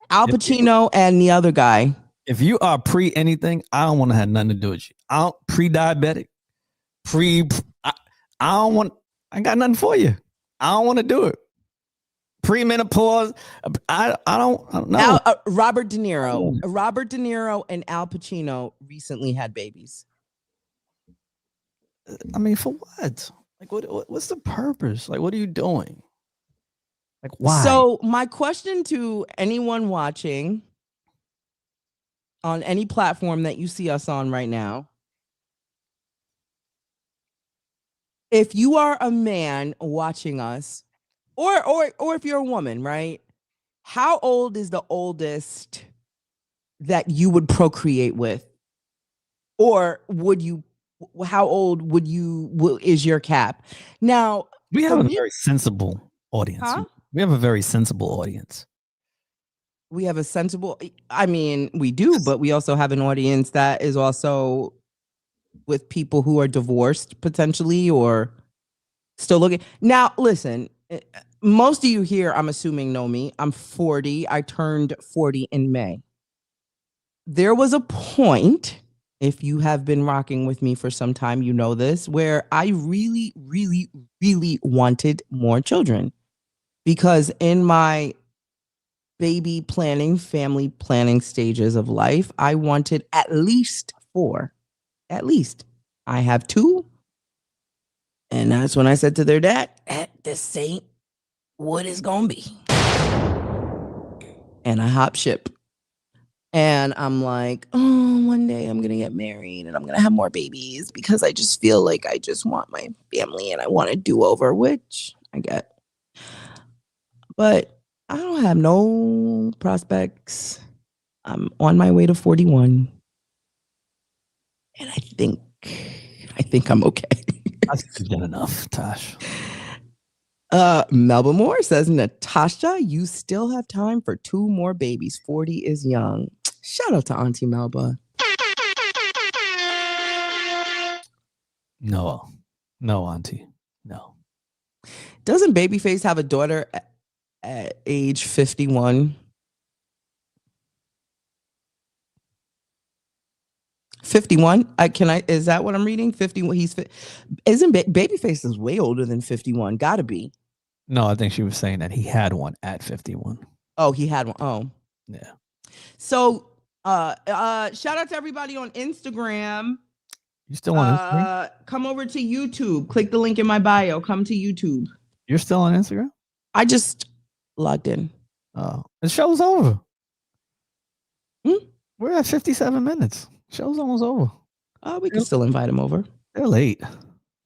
Al Pacino and the other guy. If you are pre anything, I don't want to have nothing to do with you. I don't pre-diabetic. I got nothing for you. I don't want to do it. Pre-menopause. I don't know. Robert De Niro and Al Pacino recently had babies. I mean, for what? Like, what's the purpose? Like, what are you doing? Like, why? So my question to anyone watching on any platform that you see us on right now, if you are a man watching us, or if you're a woman, right? How old is the oldest that you would procreate with? Or would you, how old would you, is your cap? Now, We for have a me, very sensible audience. huh? We have a very sensible audience. We have a sensible, I mean, we do, but we also have an audience that is also with people who are divorced potentially or still looking. Now, listen, most of you here, I'm assuming, know me. I'm 40. I turned 40 in May. There was a point, if you have been rocking with me for some time, you know this, where I really, really, really wanted more children. Because in my baby planning, family planning stages of life, I wanted at least 4. At least. I have 2. And that's when I said to their dad, this ain't what it's gonna be. And I hop ship. And I'm like, oh, one day I'm gonna get married and I'm gonna have more babies because I just feel like I just want my family and I want a do-over, which I get. But I don't have no prospects. I'm on my way to 41. And I think I'm okay. I think you've done enough, Tash. Melba Moore says, Natasha, you still have time for 2 more babies. 40 is young. Shout out to Auntie Melba. No, Auntie. No. Doesn't Babyface have a daughter at age 51? 51? Is that what I'm reading? 51. Isn't Babyface is way older than 51. Gotta be. No, I think she was saying that he had one at 51. Oh, he had one. Oh. Yeah. So shout out to everybody on Instagram. You still on Instagram? Come over to YouTube. Click the link in my bio. Come to YouTube. You're still on Instagram? I just logged in. Oh, the show's over. Hmm? We're at 57 minutes. Show's almost over. We can still invite him over. They're late.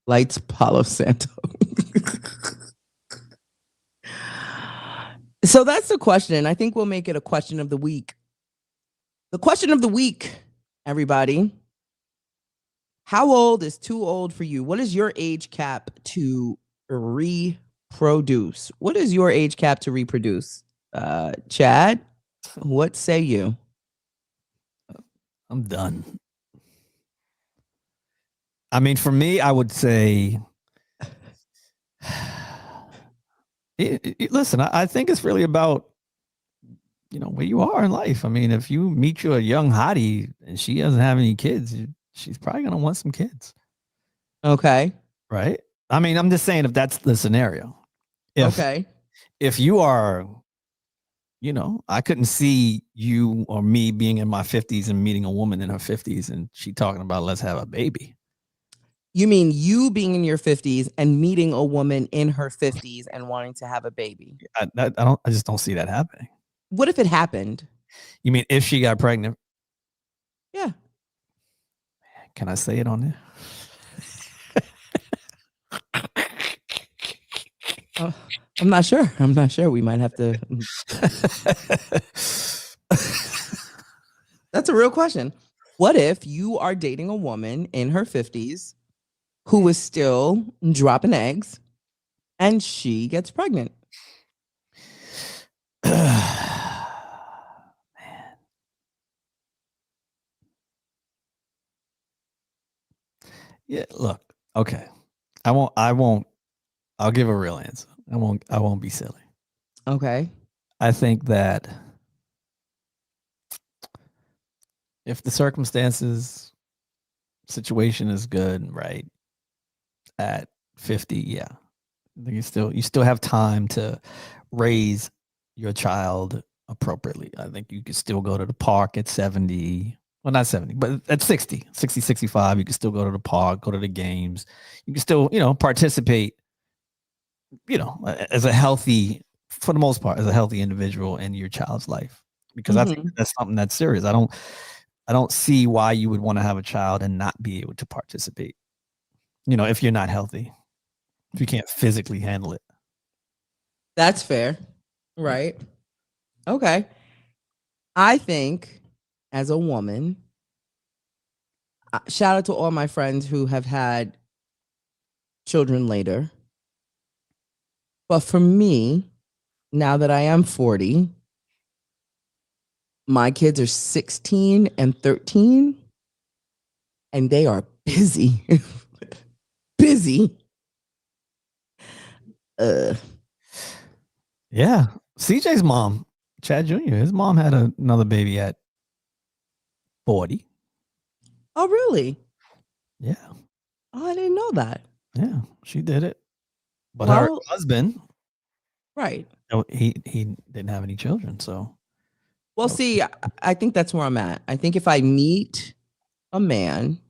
Lights Palo Santo. So that's the question. I think we'll make it a question of the week. The question of the week, everybody. How old is too old for you? What is your age cap to reproduce? What is your age cap to reproduce? Chad, what say you? I'm done. I mean, for me, I would say, listen, I think it's really about, where you are in life. I mean, if you meet you a young hottie and she doesn't have any kids, she's probably going to want some kids. Okay. Right? I mean, I'm just saying if that's the scenario. If you are, I couldn't see you or me being in my 50s and meeting a woman in her 50s and she talking about let's have a baby. You mean you being in your 50s and meeting a woman in her 50s and wanting to have a baby? I just don't see that happening. What if it happened? You mean if she got pregnant? Yeah. Can I say it on there? I'm not sure. We might have to. That's a real question. What if you are dating a woman in her 50s who is still dropping eggs and she gets pregnant? Man. Yeah, look. Okay. I'll give a real answer. I won't be silly. Okay. I think that if the situation is good, right, at 50, yeah, you still have time to raise your child appropriately. I think you could still go to the park at 70. Well, not 70, but at 60, 65, you can still go to the park, go to the games. You can still, participate, as a healthy, for the most part, as a healthy individual in your child's life. Because I think that's something that's serious. I don't see why you would want to have a child and not be able to participate, if you're not healthy. if you can't physically handle it. That's fair. Right. Okay. I think as a woman, shout out to all my friends who have had children later. But for me, now that I am 40, my kids are 16 and 13, and they are busy. Busy. Yeah. CJ's mom, Chad Jr., his mom had another baby at 40. Oh, really? Yeah. Oh, I didn't know that. Yeah. She did it. But her Well, husband, right. he didn't have any children. So, Well, no. see, I think that's where I'm at. I think if I meet a man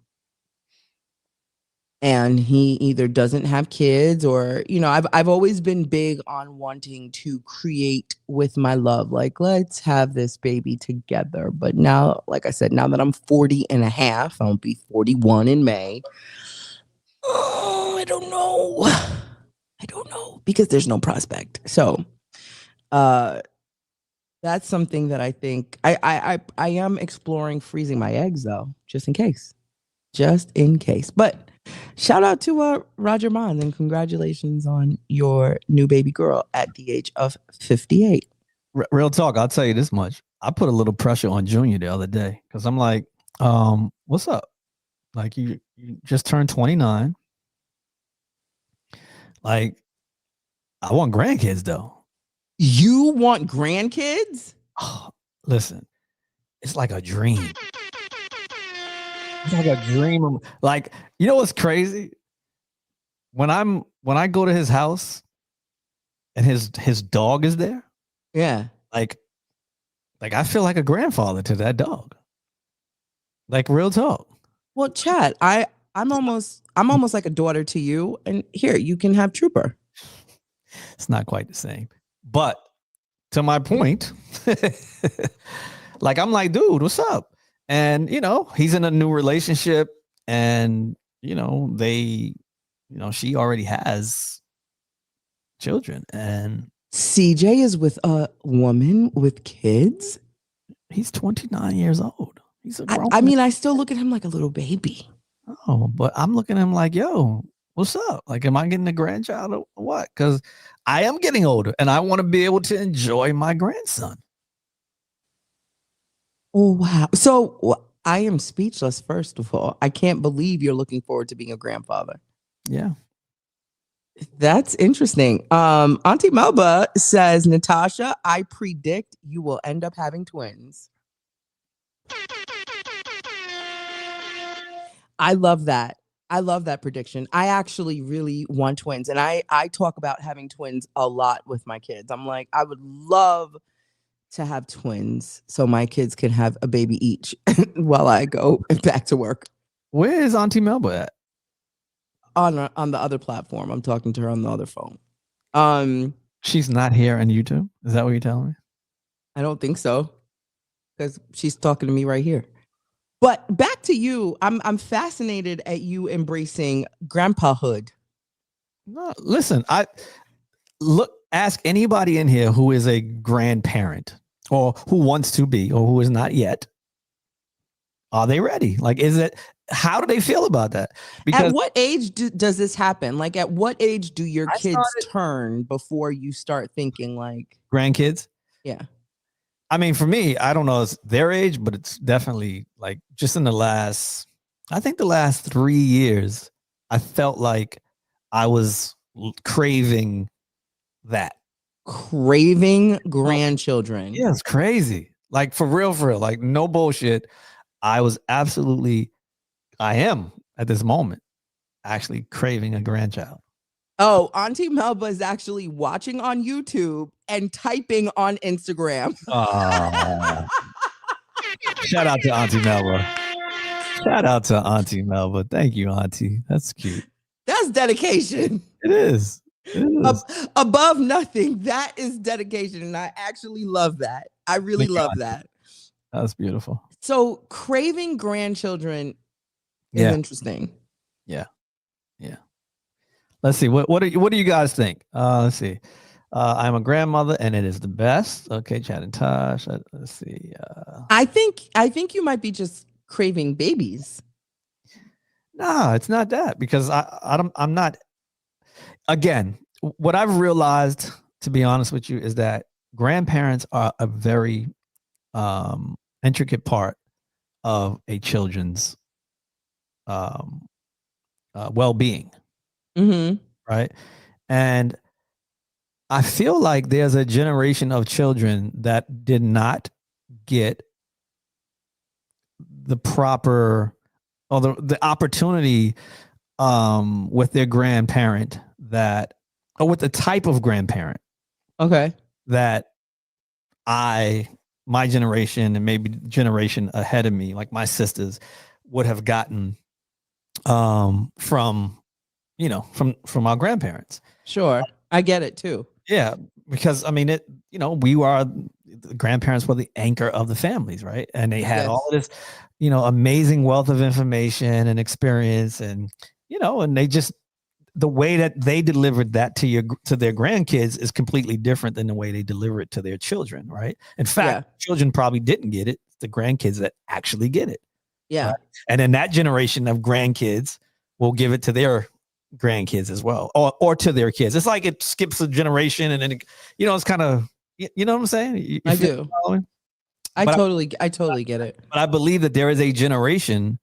and he either doesn't have kids or, you know, I've always been big on wanting to create with my love. Like, let's have this baby together. But now, like I said, now that I'm 40 and a half, I'll be 41 in May. Oh, I don't know. I don't know because there's no prospect. So, that's something that I think I am exploring freezing my eggs though, just in case. Just in case. But shout out to Roger Mond and congratulations on your new baby girl at the age of 58. Real talk, I'll tell you this much. I put a little pressure on Junior the other day because I'm like, what's up? Like you just turned 29. Like, I want grandkids though. You want grandkids? Oh, listen, it's like a dream. It's like a dream. Like, you know what's crazy? When I go to his house and his dog is there, Yeah. like I feel like a grandfather to that dog. Like, real talk. Well, Chad, I'm almost like a daughter to you. And here, you can have Trooper. It's not quite the same. But to my point, like, I'm like, dude, what's up? And, you know, he's in a new relationship and, you know, she already has children and CJ is with a woman with kids. he's 29 years old. He's a grown I mean, I still look at him like a little baby. Oh, but I'm looking at him like, yo, what's up? Like, am I getting a grandchild or what? Because I am getting older and I want to be able to enjoy my grandson. Oh, wow. So I am speechless, first of all. I can't believe you're looking forward to being a grandfather. Yeah. That's interesting. Auntie Melba says, Natasha, I predict you will end up having twins. I love that. I love that prediction. I actually really want twins. And I talk about having twins a lot with my kids. I'm like, I would love to have twins so my kids can have a baby each while I go back to work. Where is Auntie Melba at? On the other platform. I'm talking to her on the other phone. She's not here on YouTube. Is that what you're telling me? I don't think so, because she's talking to me right here. But back to you. I'm fascinated at you embracing grandpahood. No, listen, ask anybody in here who is a grandparent or who wants to be or who is not yet. Are they ready? Like, how do they feel about that? Because at what age does this happen? Like, at what age do your kids turn before you start thinking like grandkids? Yeah. I mean, for me, I don't know it's their age, but it's definitely like just in the last 3 years, I felt like I was craving that. Craving grandchildren. Yeah, it's crazy. Like, for real, like, no bullshit. I am at this moment actually craving a grandchild. Oh, Auntie Melba is actually watching on YouTube and typing on Instagram. Shout out to Auntie Melba. Shout out to Auntie Melba. Thank you, Auntie. That's cute. That's dedication. It is. Above nothing. That is dedication. And I actually love that. I really love that. That's beautiful. So craving grandchildren is interesting. Yeah. Yeah. Let's see. What do you guys think? Let's see. I'm a grandmother and it is the best. Okay, Chad and Tash. Let's see. I think you might be just craving babies. No, it's not that because I'm not. Again, what I've realized, to be honest with you, is that grandparents are a very intricate part of a children's well-being, right? And I feel like there's a generation of children that did not get the proper or the opportunity with their grandparent or with the type of grandparent that my generation and maybe generation ahead of me, like my sisters, would have gotten from our grandparents. Sure. I get it too. Yeah, because I mean the grandparents were the anchor of the families, right? And they had all of this, amazing wealth of information and experience, and and they just, the way that they delivered that to their grandkids is completely different than the way they deliver it to their children, right? In fact, children probably didn't get it. The grandkids that actually get it. Yeah. Right? And then that generation of grandkids will give it to their grandkids as well, or to their kids. It's like it skips a generation, and then it's kind of, you know what I'm saying? I do. I totally get it. But I believe that there is a generation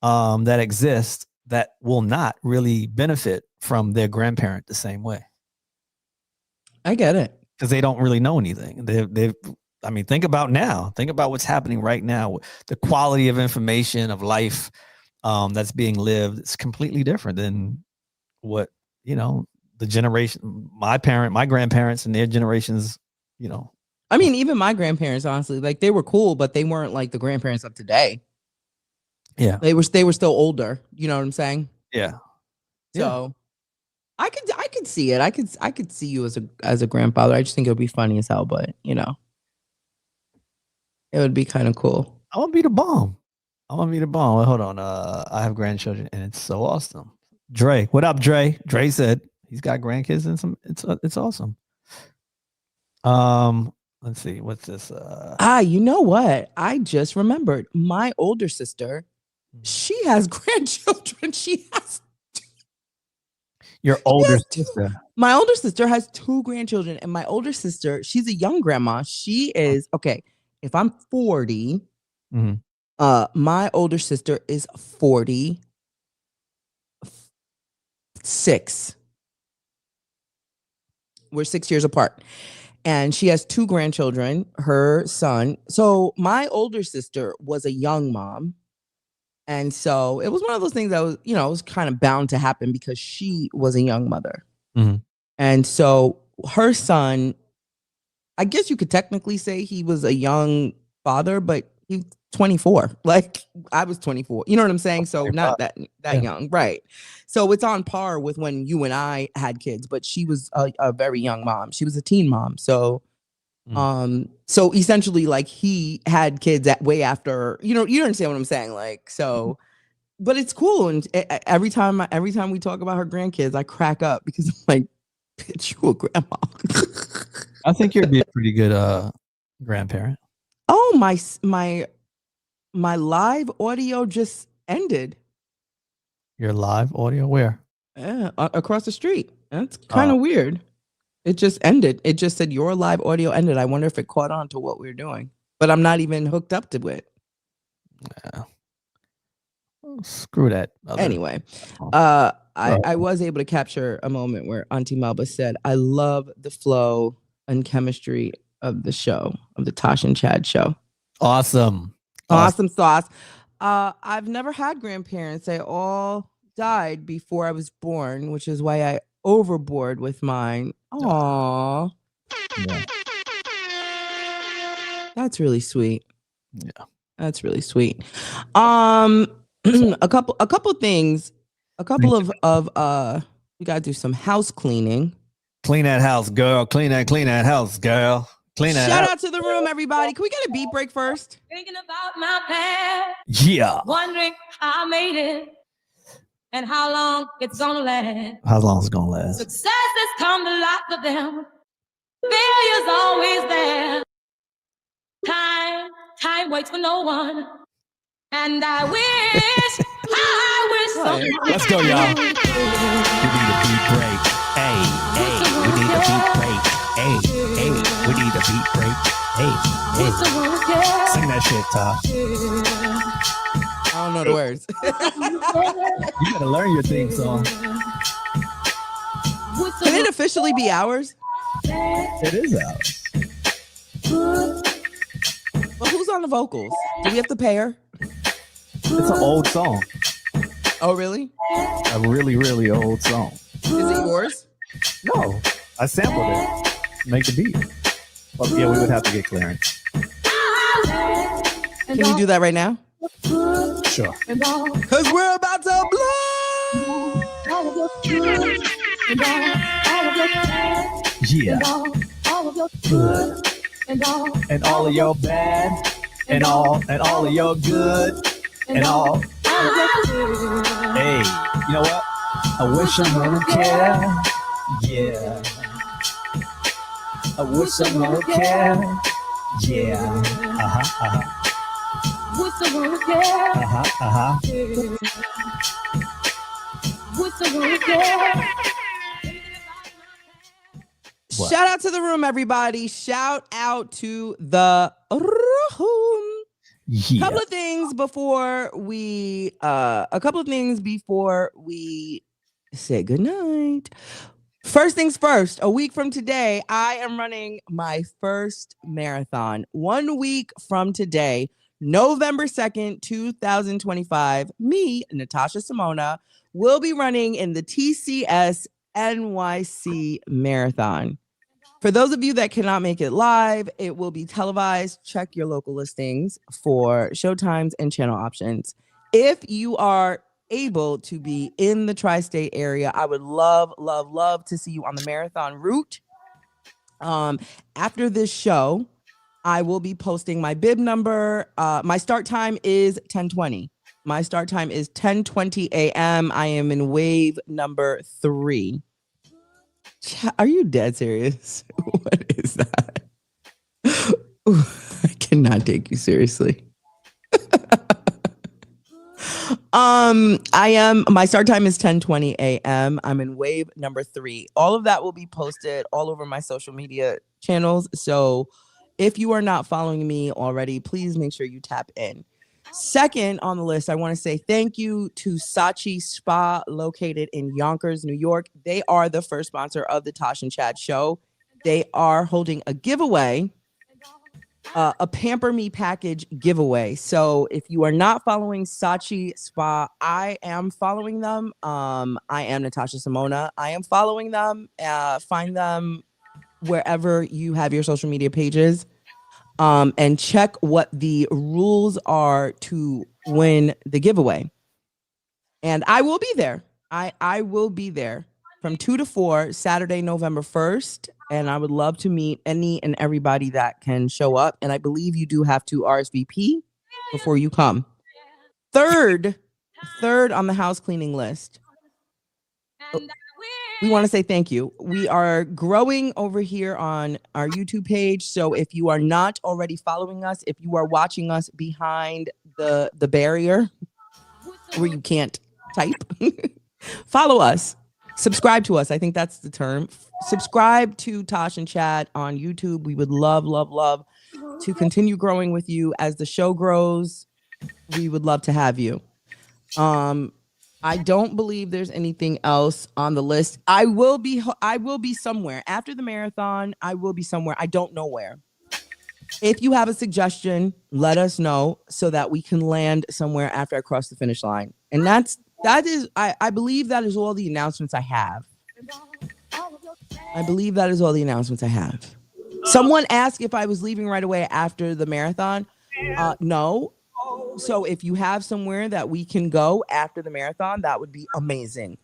that exists that will not really benefit from their grandparent the same way. I get it. Because they don't really know anything. I mean, think about what's happening right now. The quality of information of life that's being lived, it's completely different than what, the generation, my grandparents and their generations, I mean, even my grandparents, honestly, like they were cool, but they weren't like the grandparents of today. Yeah. They were still older. You know what I'm saying? Yeah. So I could see it. I could see you as a grandfather. I just think it would be funny as hell, but it would be kind of cool. I want to be the bomb. Well, hold on. I have grandchildren and it's so awesome. Dre, what up, Dre? Dre said he's got grandkids and it's awesome. Let's see, what's this? You know what? I just remembered my older sister. She has grandchildren. Your older sister. My older sister has 2 grandchildren, and my older sister, she's a young grandma. She is okay. If I'm 40, my older sister is 46. We're 6 years apart. And she has 2 grandchildren, her son. So my older sister was a young mom. And so it was one of those things that was, it was kind of bound to happen because she was a young mother. And so her son, I guess you could technically say he was a young father, but he's 24. Like I was 24. You know what I'm saying? So not that young. Right. So it's on par with when you and I had kids, but she was a very young mom. She was a teen mom. So so essentially like he had kids way after, you understand what I'm saying? Like, so, but it's cool. And every time we talk about her grandkids, I crack up because I'm like, bitch, you a grandma. I think you'd be a pretty good grandparent. Oh, my live audio just ended. Your live audio where? Yeah, across the street. That's kind of weird. It just ended. It just said your live audio ended. I wonder if it caught on to what we were doing. But I'm not even hooked up to it. Yeah. Oh, screw that. Anyway, I was able to capture a moment where Auntie Melba said, I love the flow and chemistry of the show, of the Tash and Chad show. Awesome Sauce. I've never had grandparents. They all died before I was born, which is why I overboard with mine. Aww. Yeah. That's really sweet. Yeah. That's really sweet. A couple things. A couple of we gotta do some house cleaning. Clean that house, girl. Clean that house, girl. Shout out to the room, everybody. Can we get a beat break first? Thinking about my past. Yeah. Wondering how I made it. and how long it's gonna last. How long is it gonna last? Success has come to lots of them. Failure's always there. Time waits for no one. And I wish someone. Let's go, y'all. We need a beat break. Hey, we need a beat break. Hey, we need a beat break. Hey. Sing that shit, Tash. I don't know the words. You gotta learn your theme song. Can it officially be ours? It is ours. Well, who's on the vocals? Do we have to pay her? It's an old song. Oh, really? A really, really old song. Is it yours? No, I sampled it. Make the beat. Well, yeah, we would have to get clearance. Can you do that right now? Sure. Because we're about to blow. Yeah. Good. And all of your bad. And all of your good. And all. Hey, you know what? I wish someone would care. Yeah. I wish someone would care. Yeah. Would someone care? Would someone care? What? Shout out to the room, everybody. Shout out to the room. Yeah. A couple of things before we say goodnight. First things first, a week from today, I am running my first marathon. 1 week from today, November 2nd, 2025, me, Natasha Simona, will be running in the TCS NYC Marathon. For those of you that cannot make it live, it will be televised. Check your local listings for showtimes and channel options. If you are able to be in the tri-state area, I would love to see you on the marathon route. After this show, I will be posting my bib number. My start time is 10:20. My start time is 10:20 a.m. I am in wave number 3. Are you dead serious? What is that? I cannot take you seriously. My start time is 10:20 a.m. I'm in wave number 3. All of that will be posted all over my social media channels. So if you are not following me already, please make sure you tap in. Second on the list, I want to say thank you to Saatchi Spa, located in Yonkers, New York. They are the first sponsor of the Tosh and Chad show. They are holding a giveaway, a Pamper Me package giveaway. So if you are not following Saatchi Spa, I am following them. I am Natasha Simona. I am following them. Find them wherever you have your social media pages. And check what the rules are to win the giveaway. And I will be there. I will be there from 2 to 4, Saturday, November 1st. And I would love to meet any and everybody that can show up. And I believe you do have to RSVP before you come. Third on the house cleaning list. We want to say thank you. We are growing over here on our YouTube page. So if you are not already following us, if you are watching us behind the barrier where you can't type, follow us. Subscribe to us. I think that's the term. Subscribe to Tosh and Chad on YouTube. We would love to continue growing with you as the show grows. We would love to have you. I don't believe there's anything else on the list. I will be somewhere after the marathon. I will be somewhere. I don't know where. If you have a suggestion, let us know so that we can land somewhere after I cross the finish line. And I believe that is all the announcements I have. Someone asked if I was leaving right away after the marathon. No. So if you have somewhere that we can go after the marathon, that would be amazing.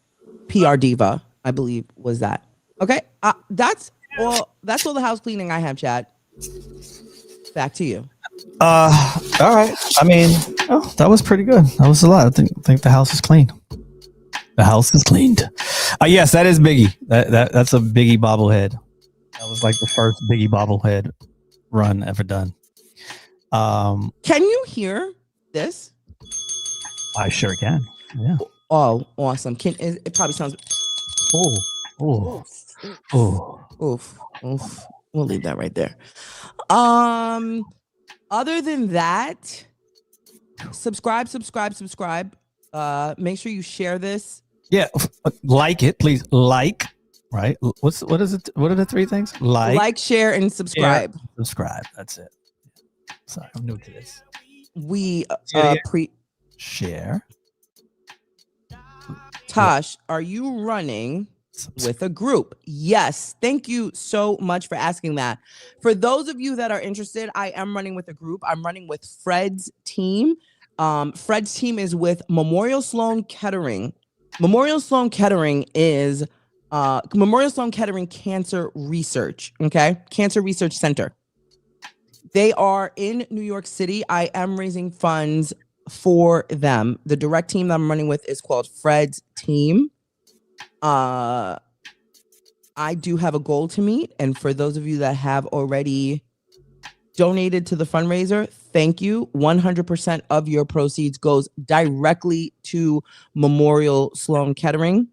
PR Diva, I believe, was that. Okay. That's all the house cleaning I have, Chad. Back to you. All right. I mean, that was pretty good. That was a lot. I think the house is clean. The house is cleaned. Yes, that is Biggie. That's a Biggie bobblehead. That was like the first Biggie bobblehead run ever done. Can you hear this? I sure can. Yeah. Oh, awesome. It probably sounds Oh. oof. We'll leave that right there. Other than that, subscribe. Make sure you share this. Yeah, like it, please. Like, right? What is it? What are the three things? Like, share, and subscribe. Share, subscribe. That's it. Sorry, I'm new to this. We share. Tash, are you running with a group? Yes. Thank you so much for asking that. For those of you that are interested, I am running with a group. I'm running with Fred's team. Fred's team is with Memorial Sloan Kettering. Memorial Sloan Kettering is Memorial Sloan Kettering Cancer Research. Okay, Cancer Research Center. They are in New York City. I am raising funds for them. The direct team that I'm running with is called Fred's team. I do have a goal to meet, and for those of you that have already donated to the fundraiser, thank you. 100% of your proceeds goes directly to Memorial Sloan Kettering.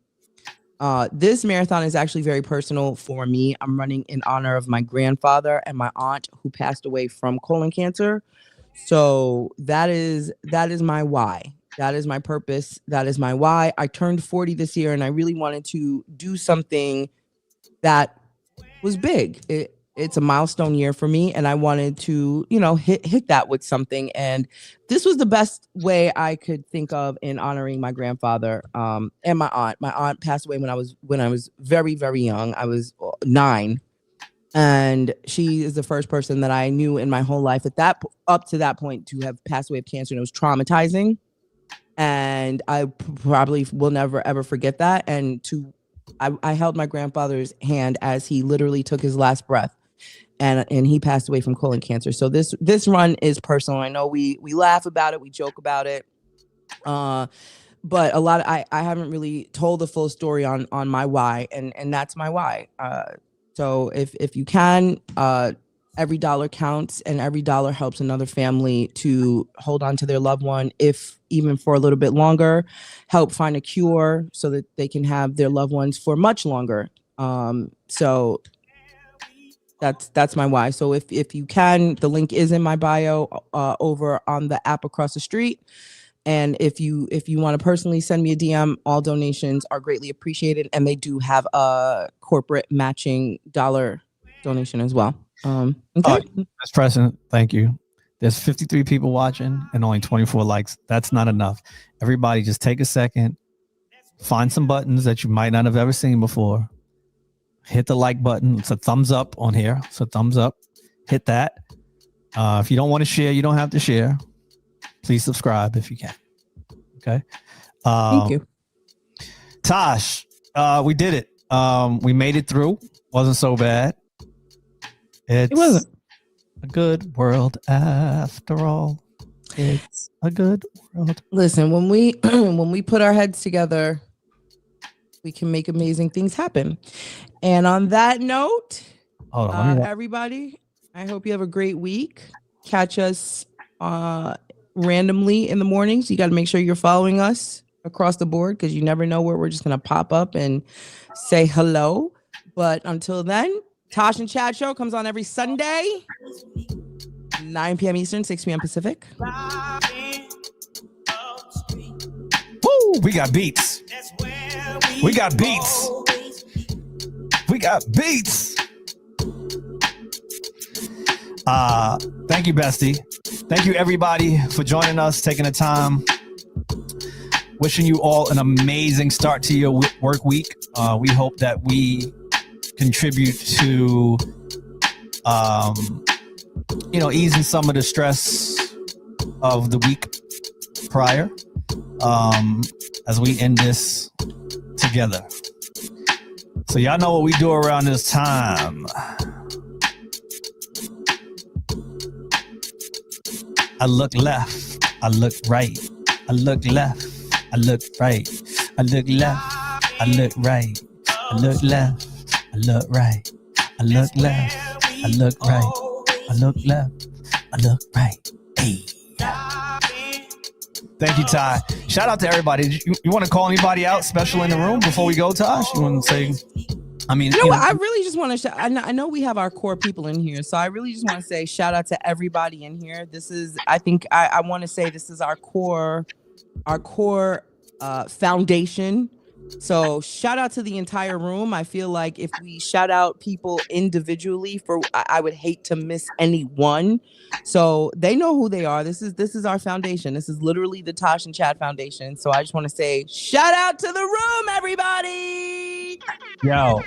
This marathon is actually very personal for me. I'm running in honor of my grandfather and my aunt who passed away from colon cancer. So that is my why. That is my purpose. That is my why. I turned 40 this year, and I really wanted to do something that was big. It's a milestone year for me, and I wanted to, hit that with something. And this was the best way I could think of in honoring my grandfather and my aunt. My aunt passed away when I was very, very young. I was 9, and she is the first person that I knew in my whole life up to that point to have passed away of cancer, and it was traumatizing. And I probably will never ever forget that. And I held my grandfather's hand as he literally took his last breath, and he passed away from colon cancer. So this run is personal. I know we laugh about it, we joke about it, but I haven't really told the full story on my why, and that's my why. So if you can, every dollar counts, and every dollar helps another family to hold on to their loved one, if even for a little bit longer, help find a cure so that they can have their loved ones for much longer. So that's my why. So if you can, the link is in my bio over on the app across the street. And if you want to personally send me a DM, all donations are greatly appreciated, and they do have a corporate matching dollar donation as well. Okay. That's President. Thank you. There's 53 people watching and only 24 likes. That's not enough. Everybody just take a second, find some buttons that you might not have ever seen before. Hit the like button. It's a thumbs up on here. It's a thumbs up. Hit that. If you don't want to share, you don't have to share. Please subscribe if you can. Okay. Thank you. Tash, we did it. We made it through. Wasn't so bad. It wasn't a good world after all. It's a good world. Listen, when we put our heads together, we can make amazing things happen. And on that note, everybody, I hope you have a great week. Catch us randomly in the mornings. You got to make sure you're following us across the board, because you never know where we're just going to pop up and say hello. But until then, Tash and Chad Show comes on every Sunday, 9 p.m. Eastern, 6 p.m. Pacific. Woo, we got beats. We got beats. We got beats. Thank you, Bestie. Thank you, everybody, for joining us, taking the time. Wishing you all an amazing start to your work week. We hope that we contribute to, easing some of the stress of the week prior, as we end this together. So y'all know what we do around this time. I look left, I look right, I look left, I look right. I look left, I look right, I look left, I look right, I look left, I look right, I look left, I look right. Hey. Thank you, Ty. Shout out to everybody. You want to call anybody out special in the room before we go, Tosh? You want to say? I mean, You know what? I really just want to. I know we have our core people in here, so I really just want to say shout out to everybody in here. This is, I think, I want to say this is our core foundation. So shout out to the entire room. I feel like if we shout out people individually, I would hate to miss anyone. So they know who they are. This is our foundation. This is literally the Tosh and Chad Foundation. So I just want to say shout out to the room, everybody. Yo.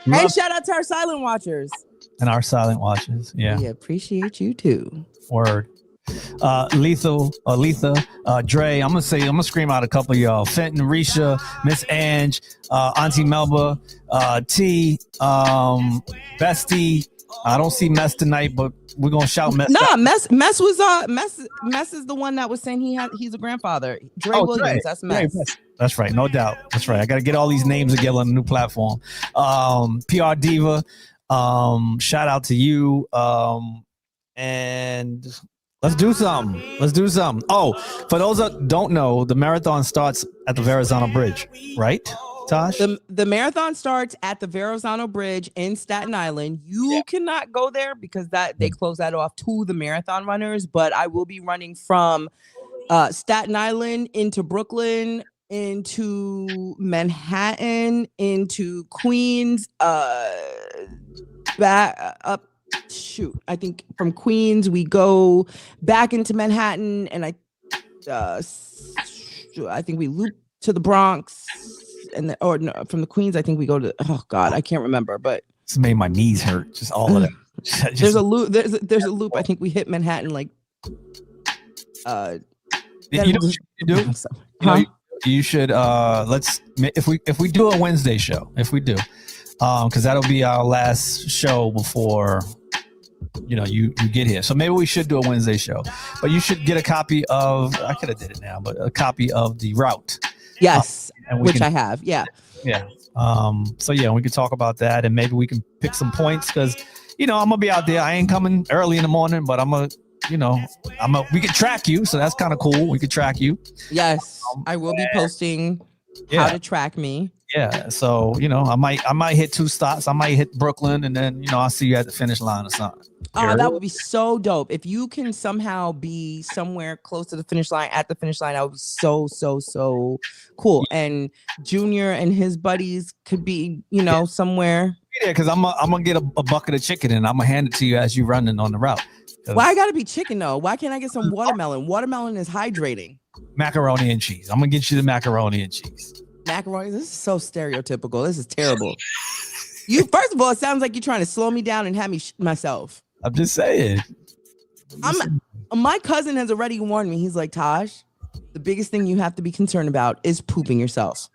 And shout out to our silent watchers. And our silent watchers. Yeah. We appreciate you too. Word. Letha, Dre. I'm gonna scream out a couple of y'all. Fenton, Risha, Miss Ange, Auntie Melba, T, Bestie. I don't see Mess tonight, but we're gonna shout Mess. No, Mess was Mess is the one that was saying he's a grandfather. Dre Williams, Dre. That's Mess. That's right, no doubt. That's right. I gotta get all these names together on the new platform. PR Diva. Shout out to you. And let's do something. Oh, for those that don't know, the marathon starts at the Verrazano Bridge, right, Tosh? The marathon starts at the Verrazano Bridge in Staten Island. You cannot go there because they close that off to the marathon runners, but I will be running from Staten Island into Brooklyn, into Manhattan, into Queens, back up. Shoot, I think from Queens we go back into Manhattan, and I think we loop to the Bronx, and from the Queens I think we go to, oh God, I can't remember, but it's made my knees hurt. Just all of that. There's a loop. There's a loop. I think we hit Manhattan like. You know what you do? You should if we do a Wednesday show, because that'll be our last show before you get here. So maybe we should do a Wednesday show, but you should get a copy of, I could have did it now, but a copy of the route. Yes, I have. Yeah. Yeah. So yeah, we can talk about that, and maybe we can pick some points, because I'm gonna be out there. I ain't coming early in the morning, but we can track you, so that's kind of cool. We could track you. Yes, I will be posting how to track me. Yeah, so I might hit 2 stops. I might hit Brooklyn, and then I'll see you at the finish line or something. Oh, that would be so dope. If you can somehow be somewhere close to the finish line, at the finish line, that would be so cool. And Junior and his buddies could be, somewhere. Yeah, because I'm gonna get a bucket of chicken, and I'm gonna hand it to you as you running on the route. Why I gotta be chicken though? Why can't I get some watermelon? Watermelon is hydrating. Macaroni and cheese. I'm gonna get you the macaroni and cheese. Macaroni. This is so stereotypical. This is terrible. First of all, it sounds like you're trying to slow me down and have me myself. I'm just saying. My cousin has already warned me. He's like, Tosh, the biggest thing you have to be concerned about is pooping yourself.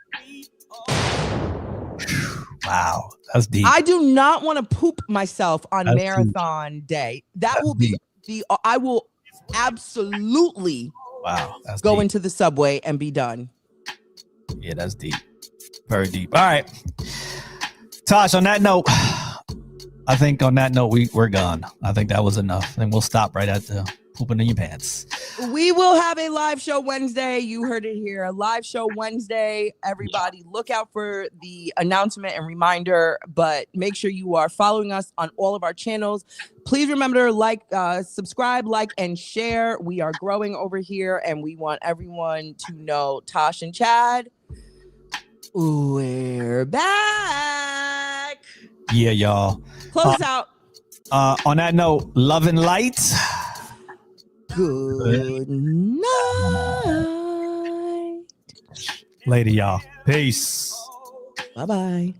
Wow, that's deep. I do not want to poop myself on marathon day. That will be I will absolutely go into the subway and be done. Yeah, that's deep. Very deep. All right. Tosh, on that note, we're gone. I think that was enough. And we'll stop right at the pooping in your pants. We will have a live show Wednesday. You heard it here. A live show Wednesday. Everybody look out for the announcement and reminder, but make sure you are following us on all of our channels. Please remember to subscribe, like, and share. We are growing over here, and we want everyone to know Tosh and Chad, we're back. Yeah, y'all. Close out. On that note, love and light. Good night. Later, y'all. Peace. Bye-bye.